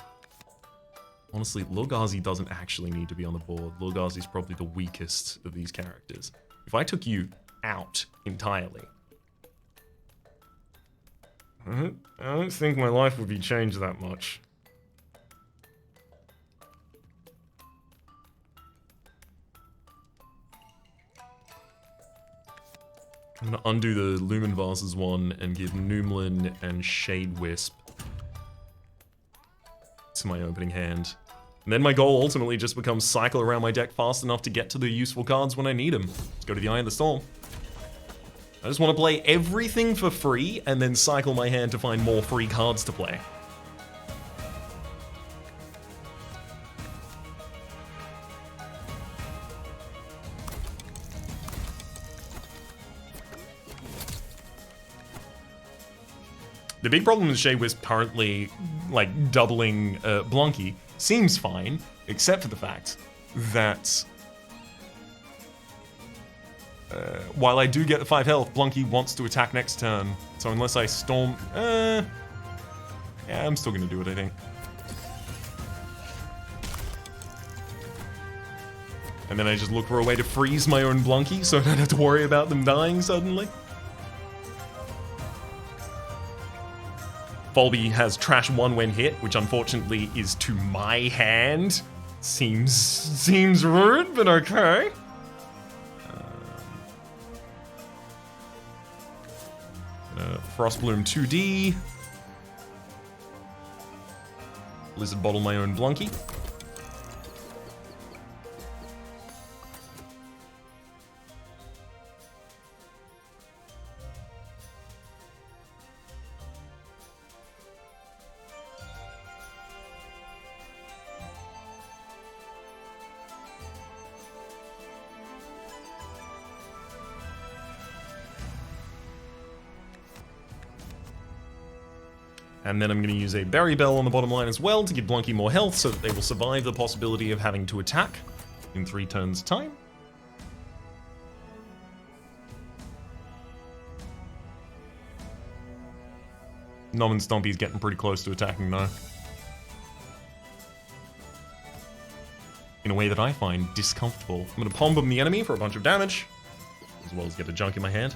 Honestly, Lorgazi doesn't actually need to be on the board. Lorgazi's probably the weakest of these characters. If I took you out entirely... I don't think my life would be changed that much. I'm gonna undo the Lumen Vases one and give Noomlin and Shade Wisp to my opening hand. And then my goal ultimately just becomes cycle around my deck fast enough to get to the useful cards when I need them. Let's go to the Eye of the Storm. I just want to play everything for free and then cycle my hand to find more free cards to play. The big problem with Shade Wisp currently, like, doubling Blunky seems fine, except for the fact that while I do get the 5 health, Blunky wants to attack next turn. So unless I Storm... yeah, I'm still gonna do it, I think. And then I just look for a way to freeze my own Blunky so I don't have to worry about them dying suddenly. Volby has trash 1 when hit, which unfortunately is to my hand. Seems rude, but okay. Frostbloom 2D. Blizzard Bottle my own Blunky. And then I'm going to use a Berry Bell on the bottom line as well to give Blunky more health so that they will survive the possibility of having to attack in 3 turns' time. Nom and Stompy's getting pretty close to attacking though. In a way that I find discomfortable. I'm going to Palm Bomb the enemy for a bunch of damage, as well as get a junk in my hand.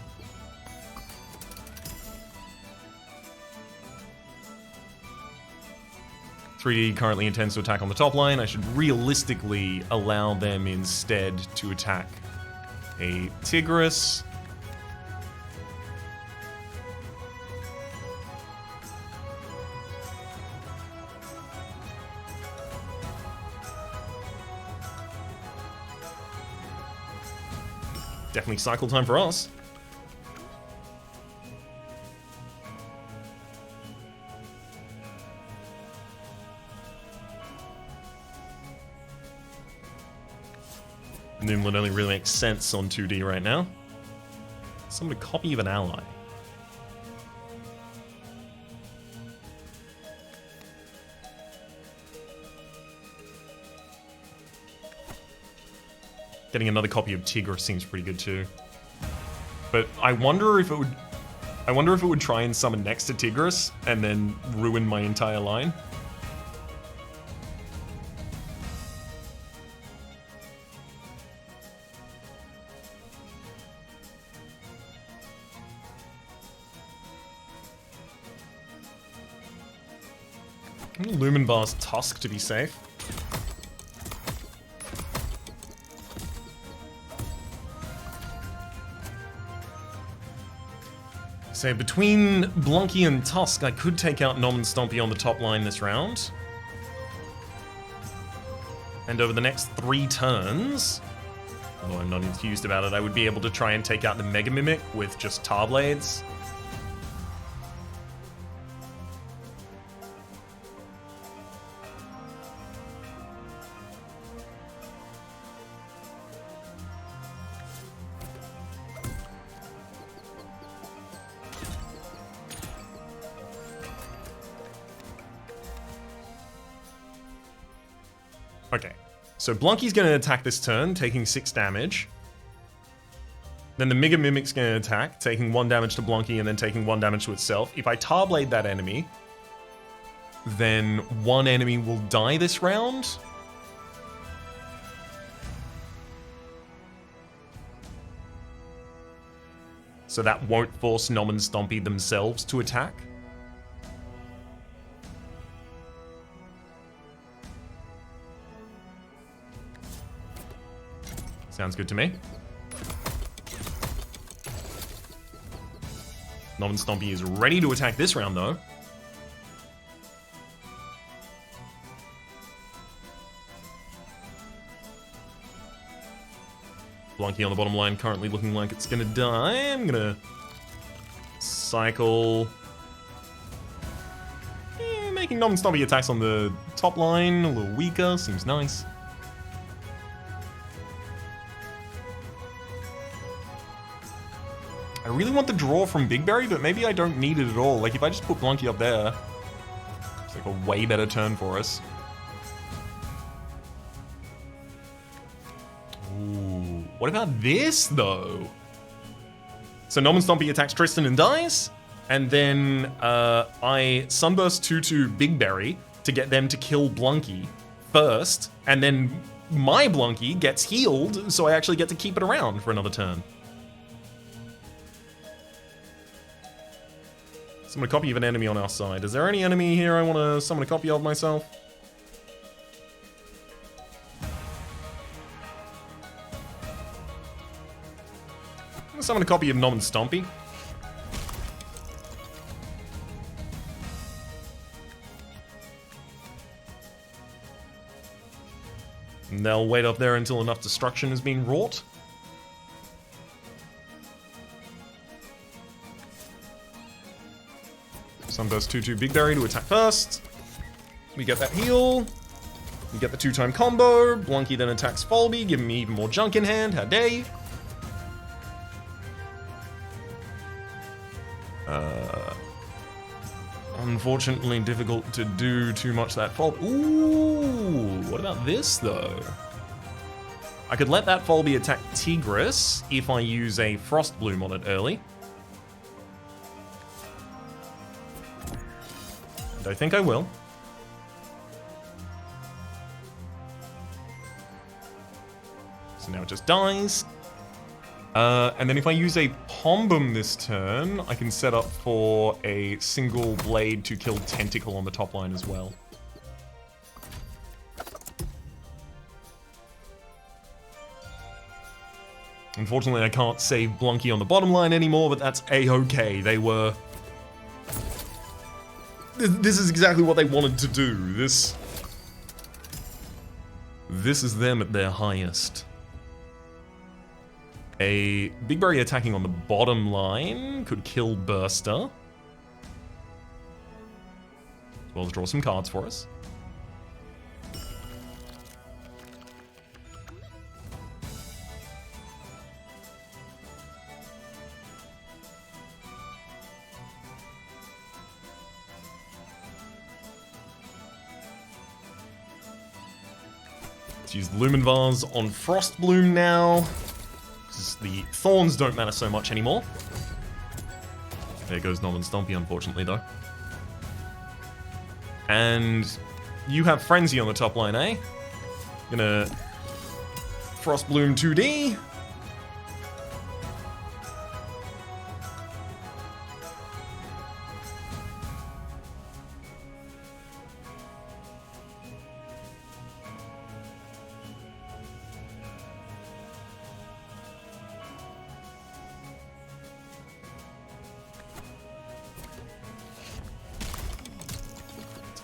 .3D currently intends to attack on the top line. I should realistically allow them instead to attack a Tigris. Definitely cycle time for us. Noomlin only really makes sense on 2D right now. Summon a copy of an ally. Getting another copy of Tigris seems pretty good too. But I wonder if it would try and summon next to Tigris and then ruin my entire line. Lumen Bar's Tusk to be safe. So between Blunky and Tusk, I could take out Nom and Stompy on the top line this round. And over the next 3 turns, although I'm not enthused about it, I would be able to try and take out the Mega Mimic with just Tar Blades. Okay, so Blunky's going to attack this turn, taking 6 damage. Then the Mega Mimic's going to attack, taking 1 damage to Blunky and then taking 1 damage to itself. If I Tarblade that enemy, then 1 enemy will die this round. So that won't force Nom and Stompy themselves to attack. Sounds good to me. Nom and Stompy is ready to attack this round, though. Blunky on the bottom line, currently looking like it's gonna die. I'm gonna cycle. Making Nom and Stompy attacks on the top line a little weaker, seems nice. I really want the draw from Big Berry, but maybe I don't need it at all. Like, if I just put Blunky up there, it's like a way better turn for us. Ooh, what about this, though? So Nom and Stompy attacks Tristan and dies, and then I Sunburst 2-2 Big Berry to get them to kill Blunky first, and then my Blunky gets healed, so I actually get to keep it around for another turn. Summon a copy of an enemy on our side. Is there any enemy here I want to summon a copy of myself? I'm going to summon a copy of Nom and Stompy. And they'll wait up there until enough destruction has been wrought. Sunburst 2-2 Big Berry to attack first. We get that heal. We get the 2-time combo. Blunky then attacks Folby, giving me even more junk in hand. How dare you? Unfortunately difficult to do too much that Folby. Ooh, what about this though? I could let that Folby attack Tigris if I use a Frost Bloom on it early. I think I will. So now it just dies. And then if I use a Pombum this turn, I can set up for a single blade to kill Tentacle on the top line as well. Unfortunately, I can't save Blunky on the bottom line anymore, but that's a-okay. They were... This is exactly what they wanted to do. This is them at their highest. A Big Berry attacking on the bottom line could kill Burster. As well as draw some cards for us. Use Lumen Vase on Frost Bloom now, because the Thorns don't matter so much anymore. There goes Nom and Stompy, unfortunately, though. And you have Frenzy on the top line, eh? Gonna Frost Bloom 2D.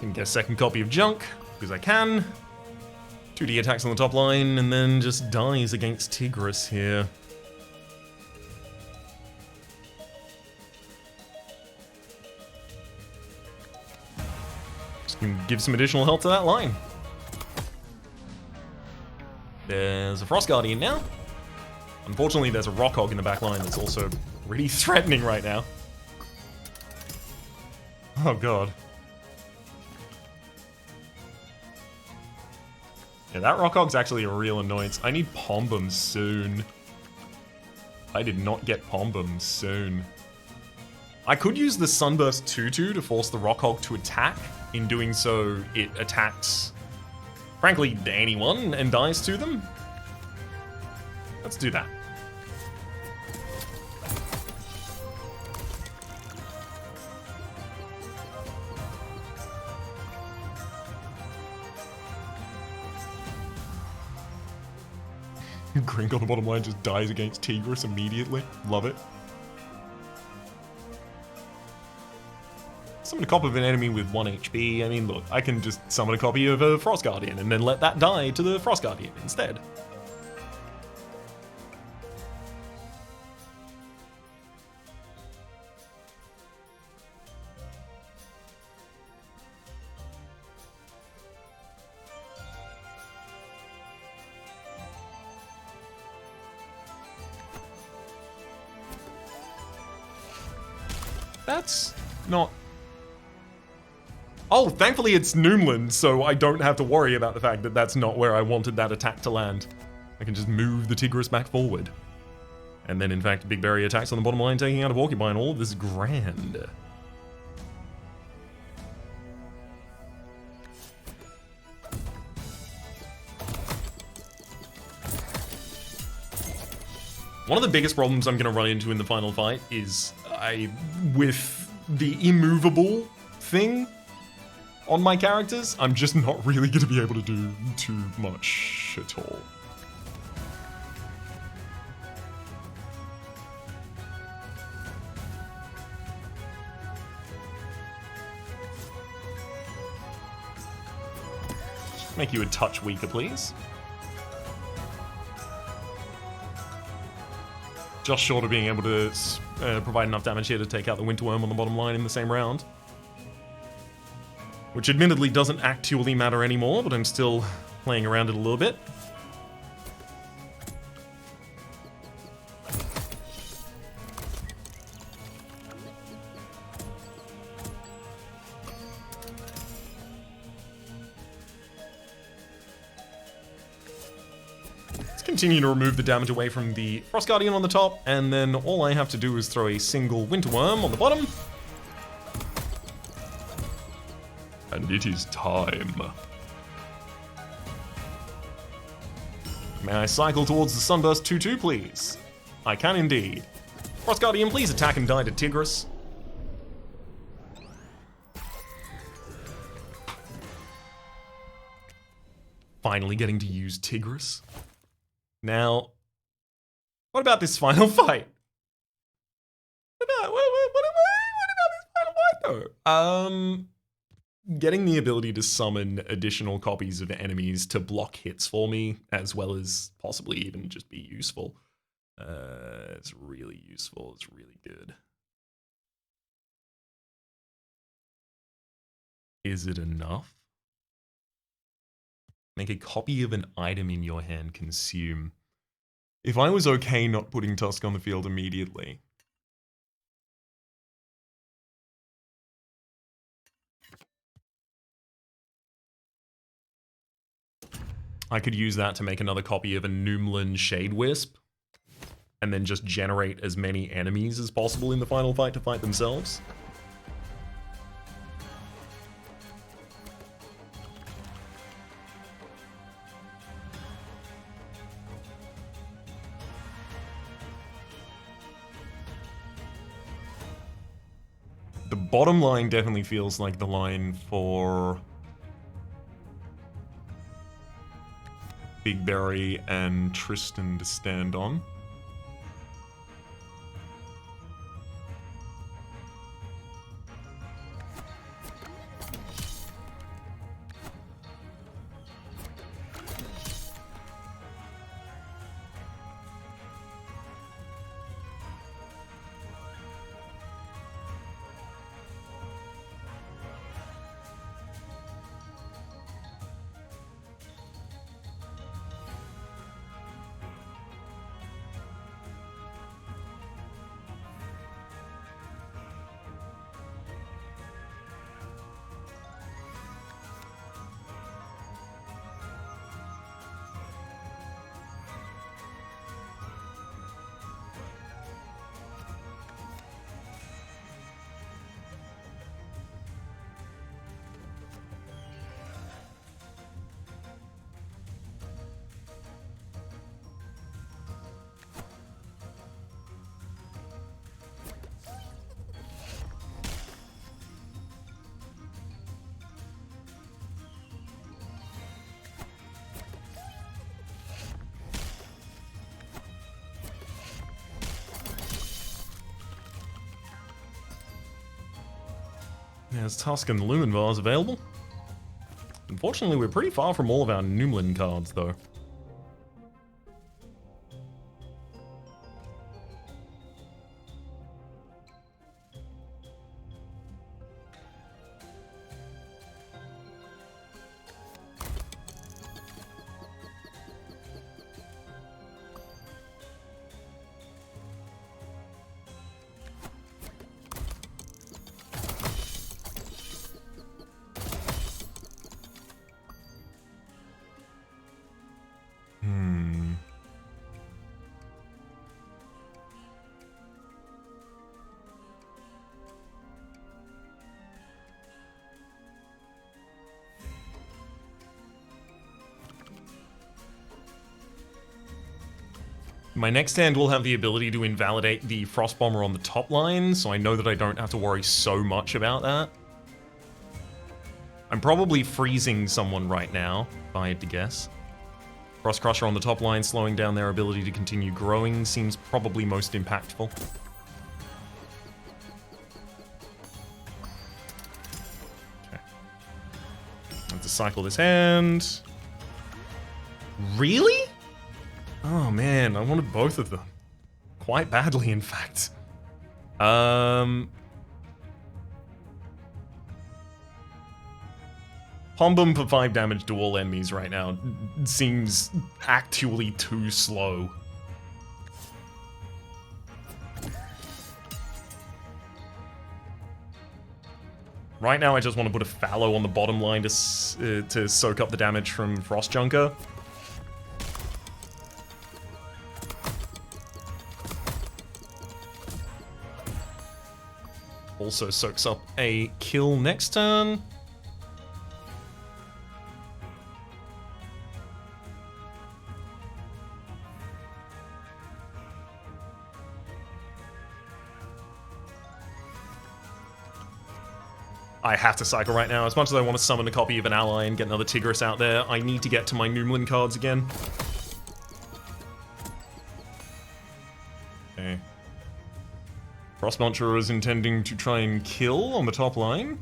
Can get a second copy of Junk, because I can. 2D attacks on the top line, and then just dies against Tigris here. Just can give some additional health to that line. There's a Frost Guardian now. Unfortunately, there's a Rock Hog in the back line that's also really threatening right now. Oh god. Yeah, that Rock Hog's actually a real annoyance. I need Pombum soon. I did not get Pombum soon. I could use the Sunburst 2-2 to force the Rock Hog to attack. In doing so, it attacks, frankly, anyone and dies to them. Let's do that. Grink on the bottom line just dies against Tigris immediately. Love it. Summon a copy of an enemy with 1 HP. I mean, look, I can just summon a copy of a Frost Guardian and then let that die to the Frost Guardian instead. That's not... Oh, thankfully it's Noomland, so I don't have to worry about the fact that that's not where I wanted that attack to land. I can just move the Tigris back forward. And then, in fact, Big Berry attacks on the bottom line, taking out a Porcupine. All of this is grand. One of the biggest problems I'm going to run into in the final fight is with the immovable thing on my characters, I'm just not really going to be able to do too much at all. Just make you a touch weaker, please. Just short of being able to provide enough damage here to take out the Winterworm on the bottom line in the same round. Which admittedly doesn't actually matter anymore, but I'm still playing around it a little bit. Continue to remove the damage away from the Frost Guardian on the top, and then all I have to do is throw a single Winterworm on the bottom. And it is time. May I cycle towards the Sunburst 2-2, please? I can indeed. Frost Guardian, please attack and die to Tigris. Finally getting to use Tigris. Now, what about this final fight? What about this final fight, though? Getting the ability to summon additional copies of enemies to block hits for me, as well as possibly even just be useful. It's really useful. It's really good. Is it enough? Make a copy of an item in your hand consume. If I was okay not putting Tusk on the field immediately. I could use that to make another copy of a Noomland Shade Wisp. And then just generate as many enemies as possible in the final fight to fight themselves. The bottom line definitely feels like the line for Big Berry and Tristan to stand on. There's Tusk and Lumen Vase available. Unfortunately, we're pretty far from all of our Numlin cards, though. My next hand will have the ability to invalidate the Frost Bomber on the top line, so I know that I don't have to worry so much about that. I'm probably freezing someone right now, if I had to guess. Frost Crusher on the top line, slowing down their ability to continue growing, seems probably most impactful. Okay. Let's cycle this hand. Really? Oh man, I wanted both of them. Quite badly, in fact. Pombum for 5 damage to all enemies right now seems actually too slow. Right now I just want to put a Fallow on the bottom line to soak up the damage from Frost Junker. Also soaks up a kill next turn. I have to cycle right now. As much as I want to summon a copy of an ally and get another Tigris out there, I need to get to my Numlin cards again. Okay. Frost Launcher is intending to try and kill on the top line.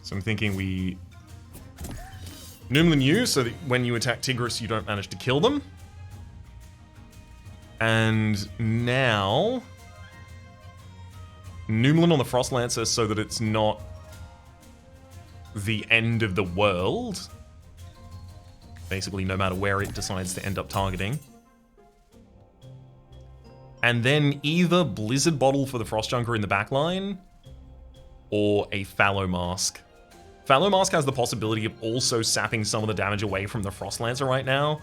So I'm thinking we Numlin you, so that when you attack Tigris, you don't manage to kill them. And now Numlin on the Frost Lancer so that it's not the end of the world. Basically, no matter where it decides to end up targeting. And then either Blizzard Bottle for the Frost Junker in the backline, or a Fallow Mask. Fallow Mask has the possibility of also sapping some of the damage away from the Frost Lancer right now.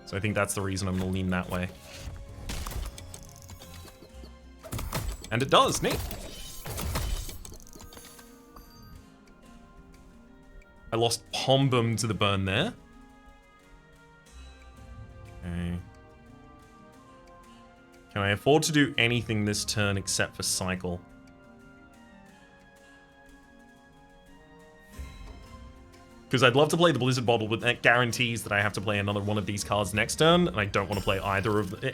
So I think that's the reason I'm going to lean that way. And it does, neat. I lost Pombum to the burn there. Okay. Can I afford to do anything this turn except for cycle? Because I'd love to play the Blizzard Bottle, but that guarantees that I have to play another one of these cards next turn, and I don't want to play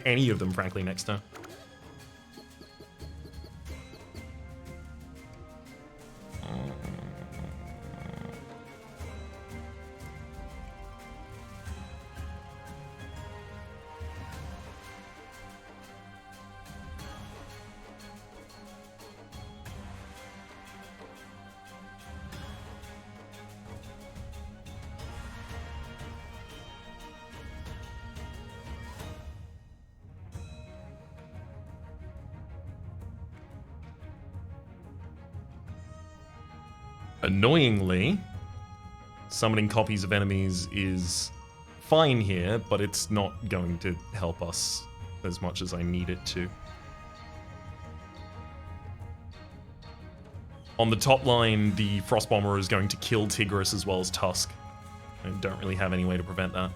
any of them, frankly, next turn. Annoyingly, summoning copies of enemies is fine here, but it's not going to help us as much as I need it to. On the top line, the Frost Bomber is going to kill Tigris as well as Tusk. I don't really have any way to prevent that.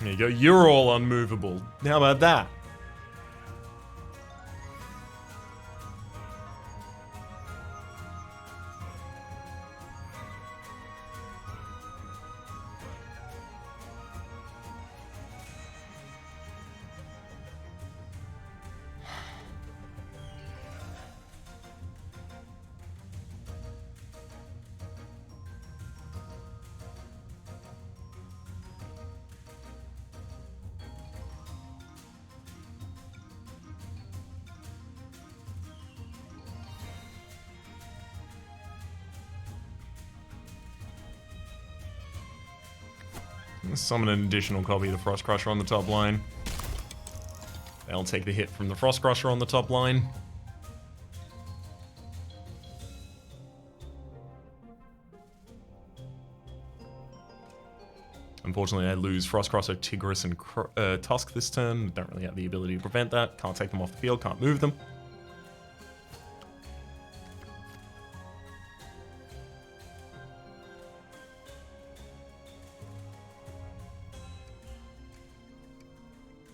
There you go. You're all unmovable. How about that? Summon an additional copy of the Frost Crusher on the top line. They'll take the hit from the Frost Crusher on the top line. Unfortunately, I lose Frost Crusher, Tigris, and Tusk this turn. Don't really have the ability to prevent that. Can't take them off the field, can't move them.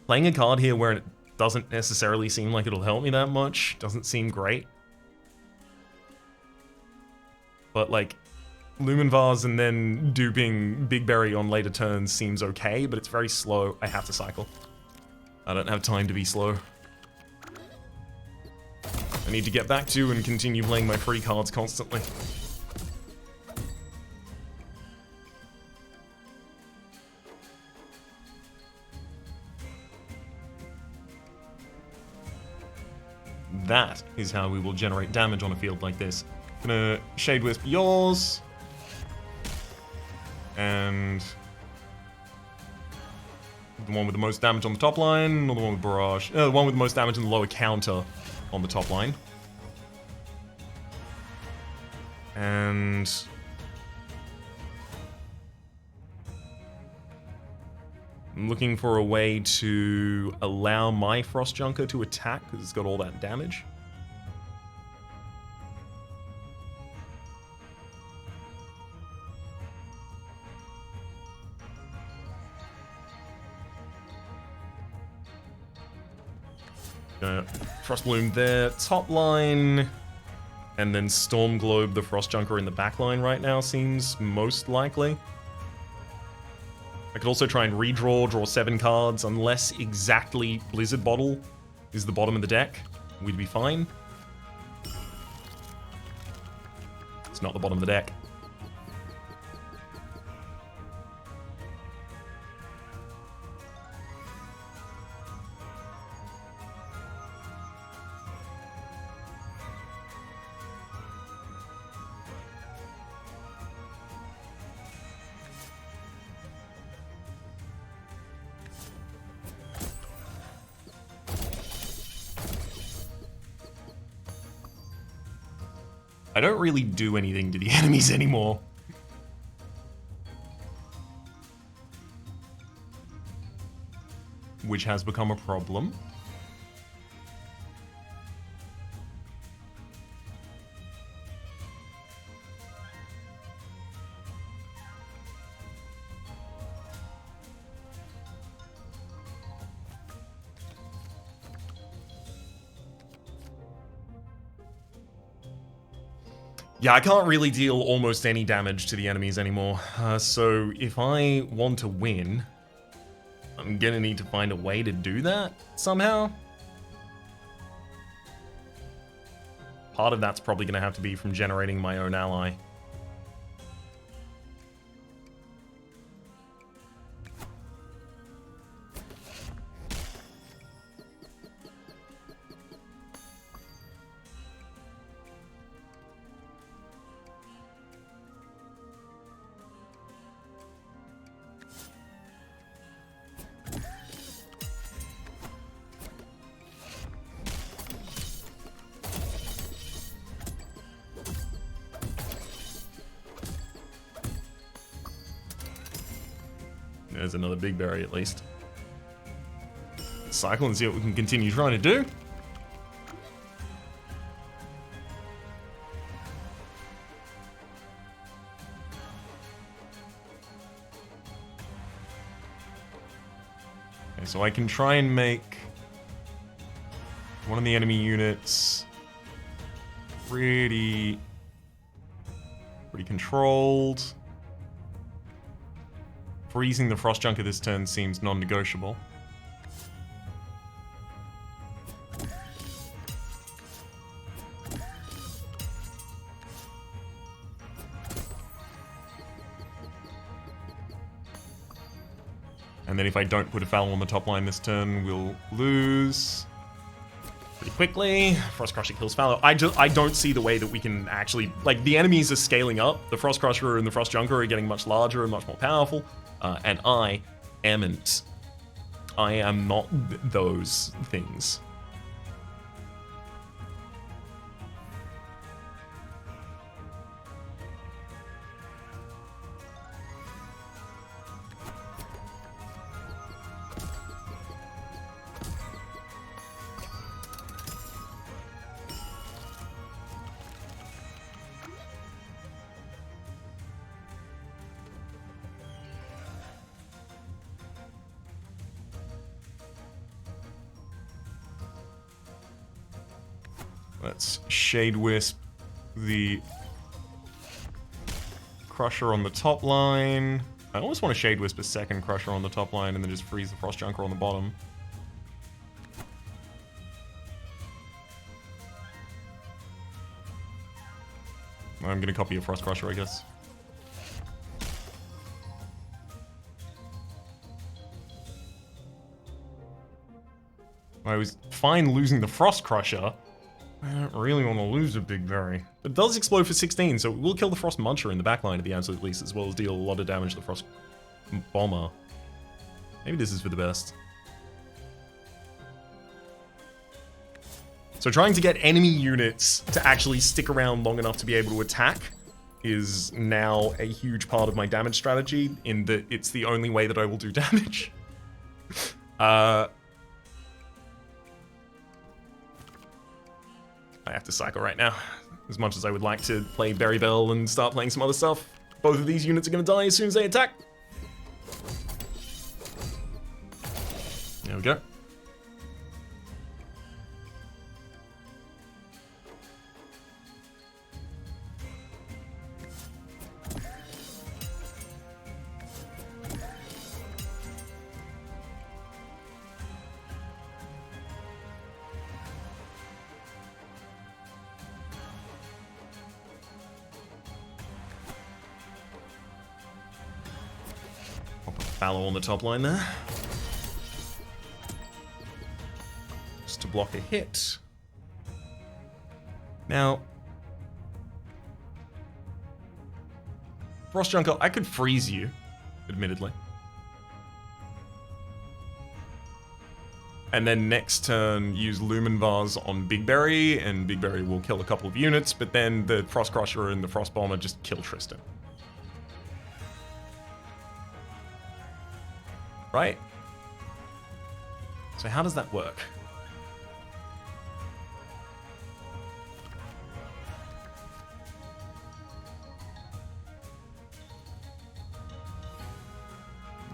Playing a card here where it doesn't necessarily seem like it'll help me that much doesn't seem great. But like, Lumen Vase and then duping Big Berry on later turns seems okay, but it's very slow. I have to cycle. I don't have time to be slow. I need to get back to and continue playing my free cards constantly. That is how we will generate damage on a field like this. Gonna Shade Wisp yours. And the one with the most damage on the top line, or the one with Barrage? The one with the most damage in the lower counter on the top line. And I'm looking for a way to allow my Frost Junker to attack, because it's got all that damage. Frost Bloom there, top line, and then Storm Globe, the Frost Junker in the back line right now seems most likely. I could also try and redraw, draw 7 cards, unless exactly Blizzard Bottle is the bottom of the deck. We'd be fine. It's not the bottom of the deck. I don't really do anything to the enemies anymore. Which has become a problem. Yeah, I can't really deal almost any damage to the enemies anymore. So if I want to win, I'm gonna need to find a way to do that somehow. Part of that's probably gonna have to be from generating my own ally. There's another Big Berry at least. Cycle and see what we can continue trying to do. Okay, so I can try and make one of the enemy units pretty controlled. Freezing the Frost Junker this turn seems non-negotiable. And then if I don't put a foul on the top line this turn, we'll lose pretty quickly. Frost Crusher kills Fallow. I don't see the way that we can actually... Like, the enemies are scaling up. The Frost Crusher and the Frost Junker are getting much larger and much more powerful. And I amn't. I am not those things. Let's Shade Wisp the Crusher on the top line. I almost want to Shade Wisp a second Crusher on the top line and then just freeze the Frost Junker on the bottom. I'm gonna copy a Frost Crusher, I guess. I was fine losing the Frost Crusher. I don't really want to lose a Big Berry. But it does explode for 16, so it will kill the Frost Muncher in the backline at the absolute least, as well as deal a lot of damage to the Frost Bomber. Maybe this is for the best. So trying to get enemy units to actually stick around long enough to be able to attack is now a huge part of my damage strategy, in that it's the only way that I will do damage. I have to cycle right now. As much as I would like to play Berry Bell and start playing some other stuff, both of these units are going to die as soon as they attack. There we go. Fallow on the top line there. Just to block a hit. Now, Frost Junker, I could freeze you, admittedly. And then next turn, use Lumen Vase on Big Berry, and Big Berry will kill a couple of units, but then the Frost Crusher and the Frost Bomber just kill Tristan. Right? So how does that work?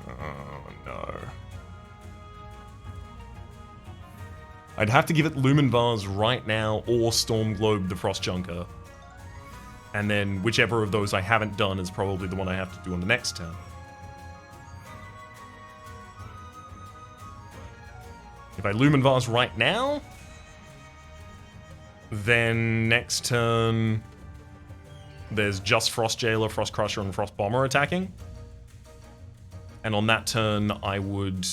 Oh no. I'd have to give it Lumen Vase right now or Storm Globe the Frost Junker. And then whichever of those I haven't done is probably the one I have to do on the next turn. If I Lumen Vase right now, then next turn there's just Frost Jailer, Frost Crusher, and Frost Bomber attacking. And on that turn, I would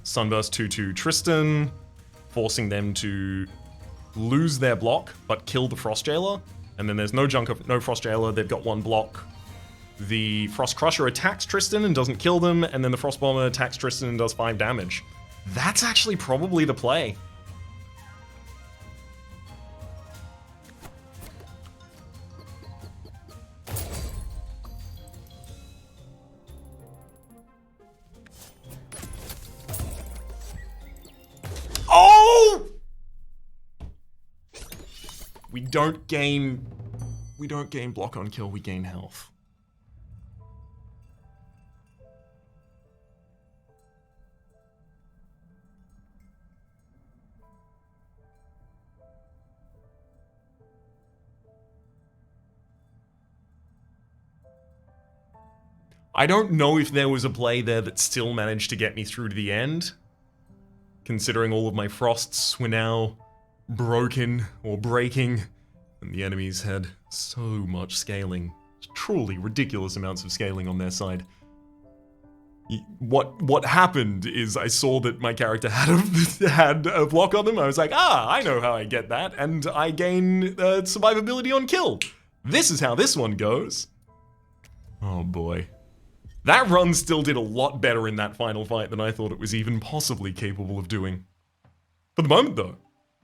Sunburst 2/2 Tristan, forcing them to lose their block, but kill the Frost Jailer. And then there's no Junker, no Frost Jailer, they've got one block. The Frost Crusher attacks Tristan and doesn't kill them, and then the Frost Bomber attacks Tristan and does 5 damage. That's actually probably the play. Oh! We don't gain block on kill, we gain health. I don't know if there was a play there that still managed to get me through to the end, considering all of my frosts were now broken or breaking, and the enemies had so much scaling. Truly ridiculous amounts of scaling on their side. What happened is I saw that my character had a block on them. I was like, I know how I get that, and I gain survivability on kill. This is how this one goes. Oh boy. That run still did a lot better in that final fight than I thought it was even possibly capable of doing. For the moment though,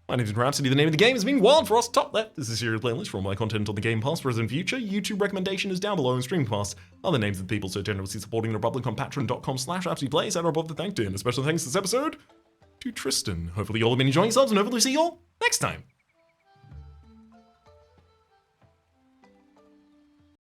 my name is Rhapsody, the name of the game has been Wildfrost. Top left is a serial playlist for all my content on the Game Pass, present and future. YouTube recommendation is down below and stream past. Other names of the people so generously supporting the Republic on patreon.com/RhapsodyPlays and are above the thank to. And a special thanks this episode to Tristan. Hopefully you all have been enjoying yourselves and hopefully see you all next time.